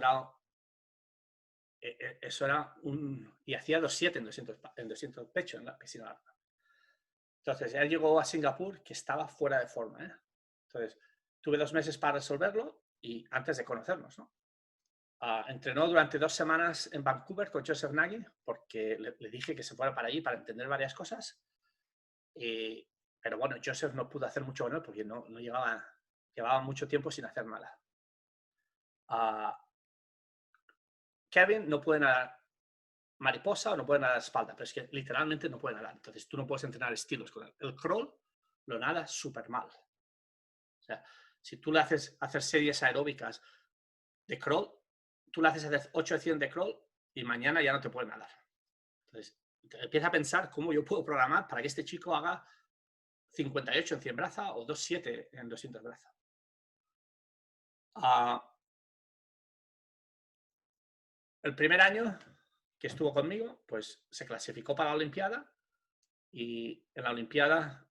era un... Y hacía 2.7 en 200 pecho en la piscina larga. Entonces, él llegó a Singapur que estaba fuera de forma. Entonces, tuve 2 meses para resolverlo y antes de conocernos, ¿no? Entrenó durante 2 semanas en Vancouver con Joseph Nagy, porque le dije que se fuera para allí para entender varias cosas. Pero bueno, Joseph no pudo hacer mucho con él porque no llevaba mucho tiempo sin hacer nada. Kevin no puede nadar mariposa o no puede nadar espalda, pero es que literalmente no puede nadar. Entonces tú no puedes entrenar estilos con él. El crawl lo nada súper mal. O sea, si tú le haces hacer series aeróbicas de crawl, tú le haces hacer 8 de 100 de crawl y mañana ya no te puede nadar. Entonces, empieza a pensar cómo yo puedo programar para que este chico haga 58 en 100 braza o 2,7 en 200 braza. El primer año que estuvo conmigo, pues se clasificó para la Olimpiada y en la Olimpiada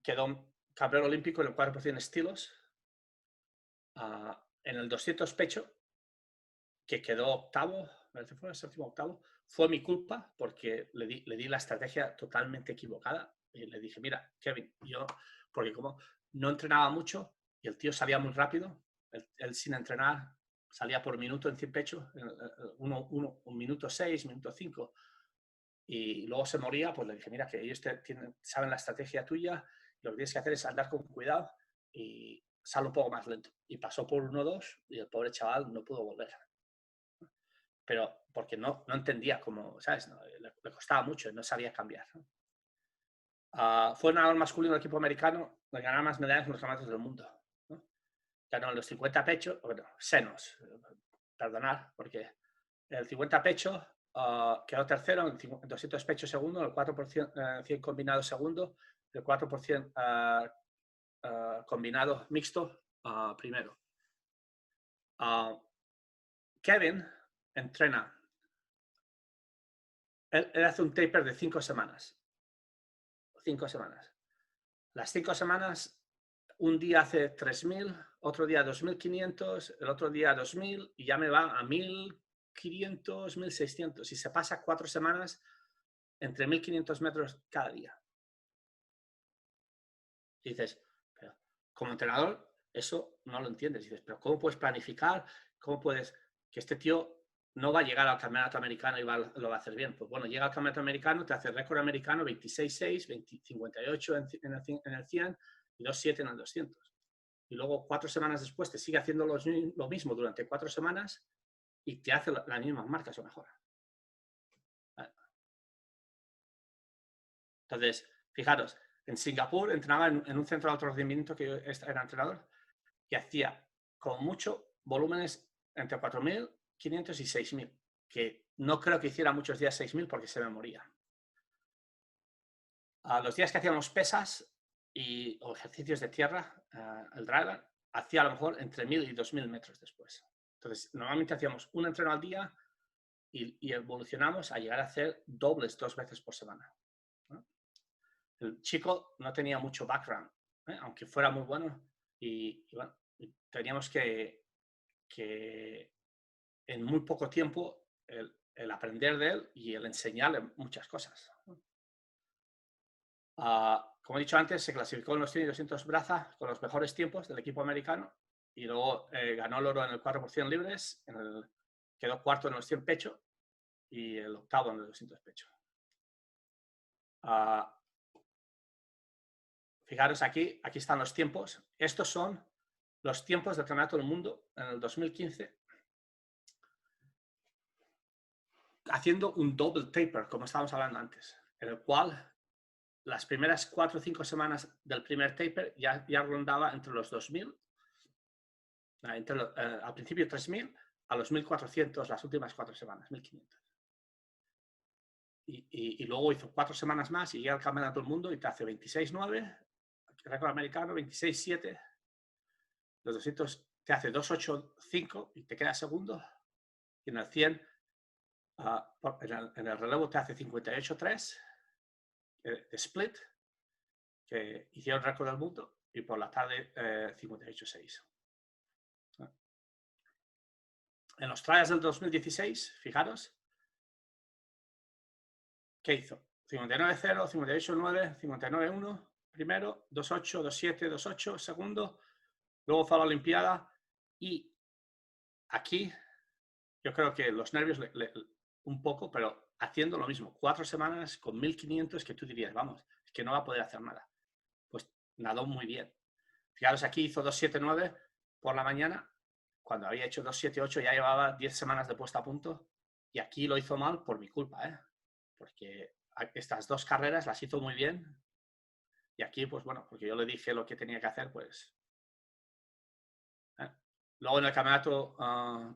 quedó campeón olímpico en el 4% estilos. En el 200 pecho, que quedó octavo, parece que fue el séptimo octavo, fue mi culpa porque le di la estrategia totalmente equivocada. Y le dije, mira, Kevin, porque como no entrenaba mucho y el tío salía muy rápido, él sin entrenar salía por minuto en 100 pecho, un minuto 6, minuto 5, y luego se moría, pues le dije, mira, que ellos saben la estrategia tuya, lo que tienes que hacer es andar con cuidado y sale un poco más lento. Y pasó por 1-2 y el pobre chaval no pudo volver. Pero porque no entendía cómo, ¿sabes? Le costaba mucho, no sabía cambiar. Fue un nadador masculino del equipo americano, ganaba más medallas en los campeonatos del mundo. Ganó en los 50 pechos, bueno, senos, perdonar, porque el 50 pecho quedó tercero, en 200 pechos segundo, el 4% 100 combinado segundo, el 4% combinado mixto primero. Kevin entrena. Él hace un taper de 5 semanas. 5 semanas. Las 5 semanas, un día hace 3.000, otro día 2.500, el otro día 2.000 y ya me va a 1.000, 1.500, 1.600 y se pasa 4 semanas entre 1.500 metros cada día. Y dices, pero como entrenador, eso no lo entiendes. Y dices, pero ¿cómo puedes planificar? ¿Cómo puedes que este tío no va a llegar al campeonato americano y lo va a hacer bien? Pues bueno, llega al campeonato americano, te hace récord americano 26.6, 58 en el 100 y 2.7 en el 200. Y luego 4 semanas después te sigue haciendo lo mismo durante 4 semanas y te hace las mismas marcas o mejor. Entonces, fijaros, en Singapur entrenaba en un centro de alto rendimiento que yo era entrenador y hacía con mucho volúmenes entre 4.500 y 6.000, que no creo que hiciera muchos días 6.000 porque se me moría. A los días que hacíamos pesas o ejercicios de tierra, el driver, hacía a lo mejor entre 1.000 y 2.000 metros después. Entonces, normalmente hacíamos un entreno al día y evolucionamos a llegar a hacer dobles 2 veces por semana. El chico no tenía mucho background, aunque fuera muy bueno, y bueno, teníamos que en muy poco tiempo el aprender de él y el enseñarle muchas cosas. Como he dicho antes, se clasificó en los 100 y 200 braza con los mejores tiempos del equipo americano y luego ganó el oro en el 4% libres, quedó cuarto en los 100 pecho y el octavo en el 200 pecho. Fijaros aquí están los tiempos. Estos son los tiempos del Campeonato del Mundo en el 2015, haciendo un double taper, como estábamos hablando antes, en el cual las primeras 4 o 5 semanas del primer taper ya rondaba entre los 2.000, al principio 3.000, a los 1.400 las últimas 4 semanas, 1.500. Y luego hizo 4 semanas más y llega al Campeonato del Mundo y te hace 26.9, récord americano, 26.7, los 200 te hace 2.8.5 y te queda segundo, y en el 100, en el relevo te hace 58.3 de split, que hicieron récord del mundo, y por la tarde 58.6. En los trials del 2016, fijaros, ¿qué hizo? 59.0, 58.9, 59.1, primero, 2.8, 2.7, 2.8, segundo, luego fue a la Olimpiada y aquí yo creo que los nervios un poco, pero haciendo lo mismo, 4 semanas con 1.500 que tú dirías, vamos, es que no va a poder hacer nada. Pues nadó muy bien. Fijaros, aquí hizo 2.7.9 por la mañana, cuando había hecho 2.7.8 ya llevaba 10 semanas de puesta a punto y aquí lo hizo mal por mi culpa, porque estas 2 carreras las hizo muy bien y aquí, pues bueno, porque yo le dije lo que tenía que hacer, pues... Luego en el campeonato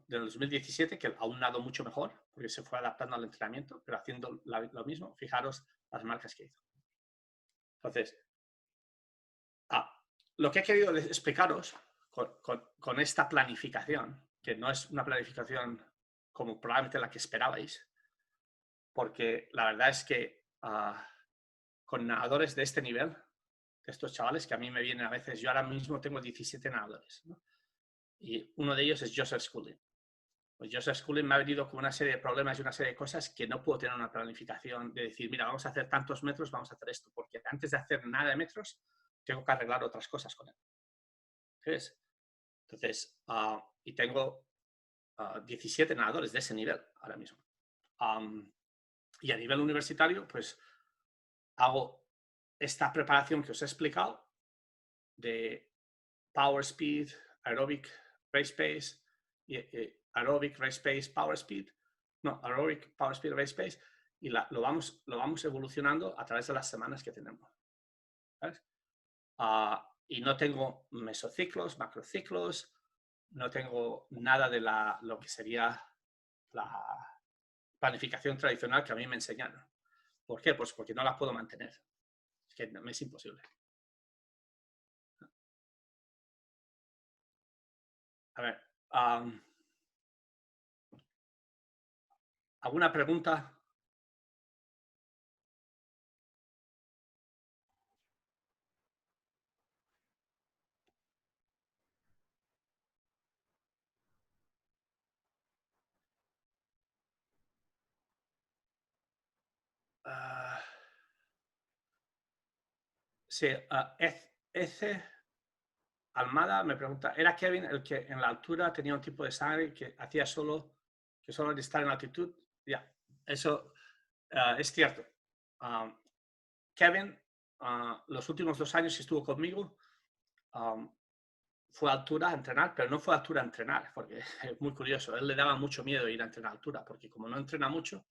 del 2017, que aún nadó mucho mejor, porque se fue adaptando al entrenamiento, pero haciendo lo mismo, fijaros las marcas que hizo. Entonces, lo que he querido explicaros con esta planificación, que no es una planificación como probablemente la que esperabais, porque la verdad es que con nadadores de este nivel, de estos chavales que a mí me vienen a veces, yo ahora mismo tengo 17 nadadores, ¿no? Y uno de ellos es Joseph Schooling. Pues Joseph Schooling me ha venido con una serie de problemas y una serie de cosas que no puedo tener una planificación de decir, mira, vamos a hacer tantos metros, vamos a hacer esto, porque antes de hacer nada de metros, tengo que arreglar otras cosas con él. ¿Ves? Entonces, y tengo 17 nadadores de ese nivel ahora mismo. Y a nivel universitario, pues hago esta preparación que os he explicado de power speed, aerobic, race pace, aerobic, race pace, power speed, no, aerobic, power speed, race pace, y lo vamos evolucionando a través de las semanas que tenemos. ¿Sabes? Y no tengo mesociclos, macrociclos, no tengo nada de lo que sería la planificación tradicional que a mí me enseñaron. ¿Por qué? Pues porque no la puedo mantener. Es que me es imposible. A ver, ¿alguna pregunta? Sí, Ece Almada me pregunta, ¿era Kevin el que en la altura tenía un tipo de sangre que hacía que solo de estar en altitud? Ya, eso es cierto. Kevin, los últimos 2 años que estuvo conmigo, fue a altura a entrenar, pero no fue a altura a entrenar, porque es muy curioso. A él le daba mucho miedo ir a entrenar a altura, porque como no entrena mucho,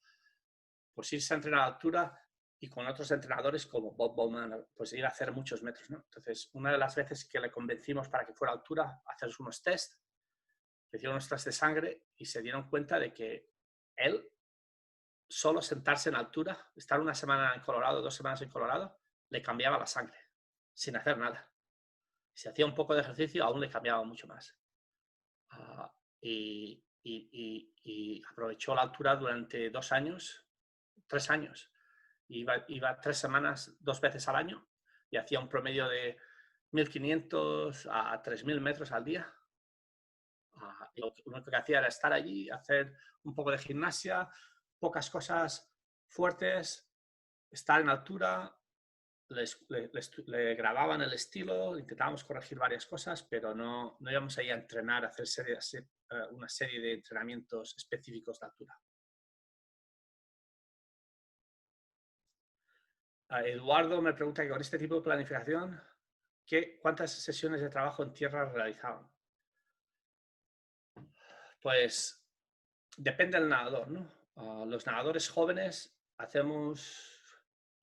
pues irse a entrenar a altura y con otros entrenadores como Bob Bowman, pues ir a hacer muchos metros, ¿no? Entonces, una de las veces que le convencimos para que fuera a altura, hacer unos test, le hicieron unos test de sangre y se dieron cuenta de que él, solo sentarse en altura, estar una semana en Colorado, 2 semanas en Colorado, le cambiaba la sangre, sin hacer nada. Si hacía un poco de ejercicio, aún le cambiaba mucho más. Y aprovechó la altura durante 2 años, 3 años. Iba 3 semanas, 2 veces al año y hacía un promedio de 1.500 a 3.000 metros al día. Y lo único que hacía era estar allí, hacer un poco de gimnasia, pocas cosas fuertes, estar en altura. Le grababan el estilo, intentábamos corregir varias cosas, pero no íbamos ahí a entrenar, a hacer una serie de entrenamientos específicos de altura. Eduardo me pregunta que con este tipo de planificación, ¿cuántas sesiones de trabajo en tierra realizaban? Pues depende del nadador, ¿no? Los nadadores jóvenes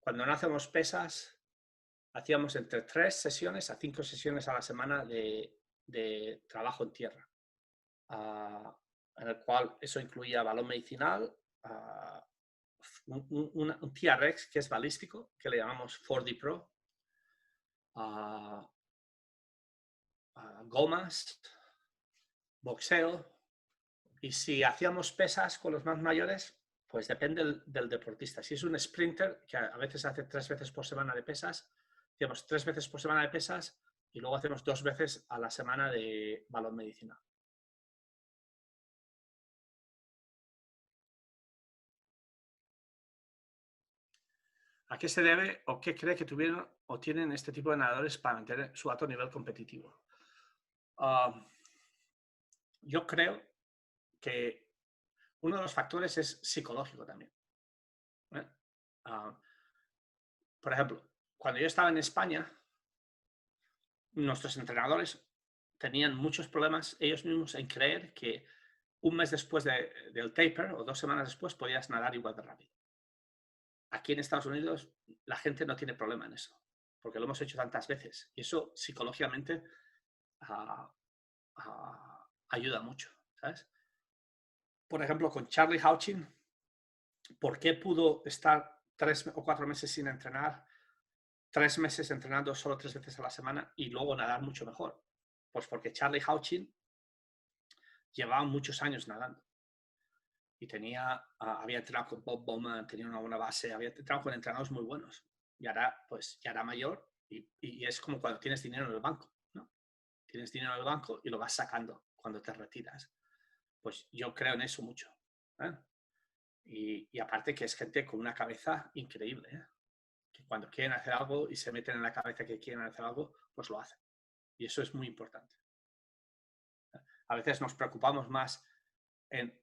cuando no hacemos pesas, hacíamos entre 3 sesiones a 5 sesiones a la semana de trabajo en tierra, en el cual eso incluía balón medicinal, un TRX que es balístico, que le llamamos 4D Pro, gomas, boxeo. Y si hacíamos pesas con los más mayores, pues depende del deportista. Si es un sprinter, que a veces hace 3 veces por semana de pesas, hacemos 3 veces por semana de pesas y luego hacemos 2 veces a la semana de balón medicinal. ¿A qué se debe o qué cree que tuvieron o tienen este tipo de nadadores para mantener su alto nivel competitivo? Yo creo que uno de los factores es psicológico también. Por ejemplo, cuando yo estaba en España, nuestros entrenadores tenían muchos problemas ellos mismos en creer que un mes después del taper o 2 semanas después podías nadar igual de rápido. Aquí en Estados Unidos la gente no tiene problema en eso, porque lo hemos hecho tantas veces y eso psicológicamente ayuda mucho, ¿sabes? Por ejemplo, con Charlie Hauchin, ¿por qué pudo estar 3 o 4 meses sin entrenar, 3 meses entrenando solo 3 veces a la semana y luego nadar mucho mejor? Pues porque Charlie Hauchin llevaba muchos años nadando y había entrenado con Bob Bowman, tenía una buena base, había entrenado con entrenadores muy buenos. Y ahora, pues, ya era mayor y es como cuando tienes dinero en el banco, ¿no? Tienes dinero en el banco y lo vas sacando cuando te retiras. Pues yo creo en eso mucho. Y aparte que es gente con una cabeza increíble, que cuando quieren hacer algo y se meten en la cabeza que quieren hacer algo, pues lo hacen. Y eso es muy importante. A veces nos preocupamos más en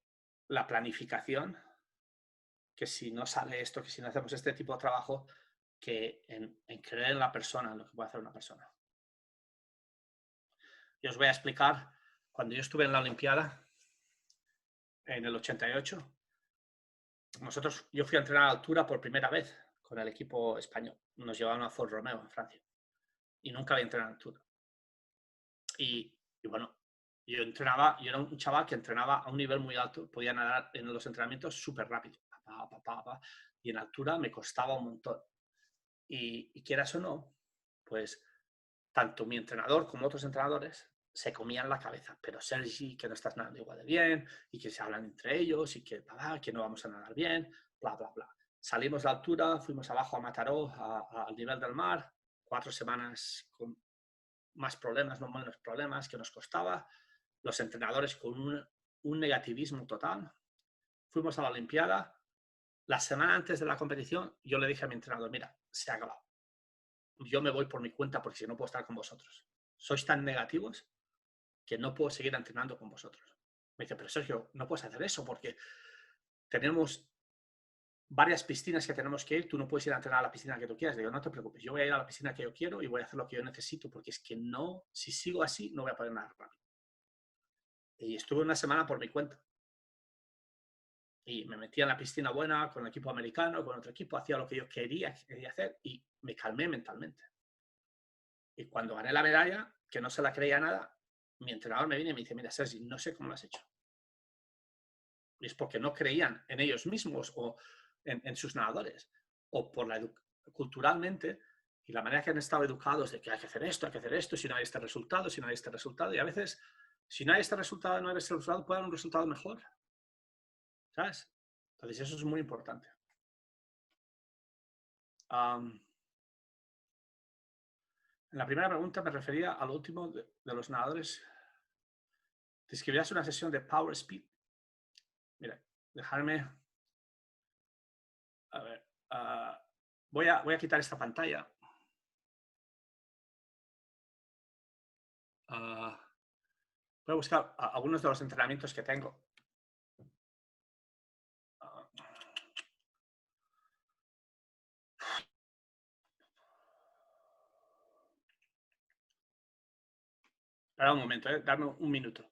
la planificación, que si no sale esto, que si no hacemos este tipo de trabajo, que en creer en la persona, en lo que puede hacer una persona. Y os voy a explicar, cuando yo estuve en la Olimpiada, en el 88, yo fui a entrenar a altura por primera vez con el equipo español. Nos llevaban a Fort Romeo, en Francia. Y nunca había entrenado a altura. Y bueno, yo era un chaval que entrenaba a un nivel muy alto, podía nadar en los entrenamientos súper rápido. Y en altura me costaba un montón. Y quieras o no, pues tanto mi entrenador como otros entrenadores se comían la cabeza. Pero Sergi, que no estás nadando igual de bien, y que se hablan entre ellos, y que no vamos a nadar bien, bla, bla, bla. Salimos de altura, fuimos abajo a Mataró, al nivel del mar, 4 semanas con más problemas, no menos problemas, que nos costaba. Los entrenadores con un negativismo total. Fuimos a la Olimpiada. La semana antes de la competición, yo le dije a mi entrenador, mira, se ha acabado. yo me voy por mi cuenta porque si no puedo estar con vosotros. Sois tan negativos que no puedo seguir entrenando con vosotros. Me dice, pero Sergio, no puedes hacer eso porque tenemos varias piscinas que tenemos que ir, tú no puedes ir a entrenar a la piscina que tú quieras. Digo, no te preocupes, yo voy a ir a la piscina que yo quiero y voy a hacer lo que yo necesito, porque es que no, si sigo así, no voy a poder nadar rápido. Y estuve una semana por mi cuenta. Y me metía en la piscina buena con el equipo americano, con otro equipo, hacía lo que yo quería hacer y me calmé mentalmente. Y cuando gané la medalla, que no se la creía nada, mi entrenador me viene y me dice, mira, Sergi, no sé cómo lo has hecho. Y es porque no creían en ellos mismos o en sus nadadores. O por culturalmente y la manera que han estado educados de que hay que hacer esto, si no hay este resultado, si no hay este resultado. Y a veces, si no hay este resultado, no hay este resultado, puede haber un resultado mejor. ¿Sabes? Entonces eso es muy importante. En la primera pregunta me refería al último de los nadadores. ¿Describirás una sesión de Power Speed? Mira, dejarme... A ver. Voy a quitar esta pantalla. Voy a buscar algunos de los entrenamientos que tengo. Espera un momento, dame un minuto.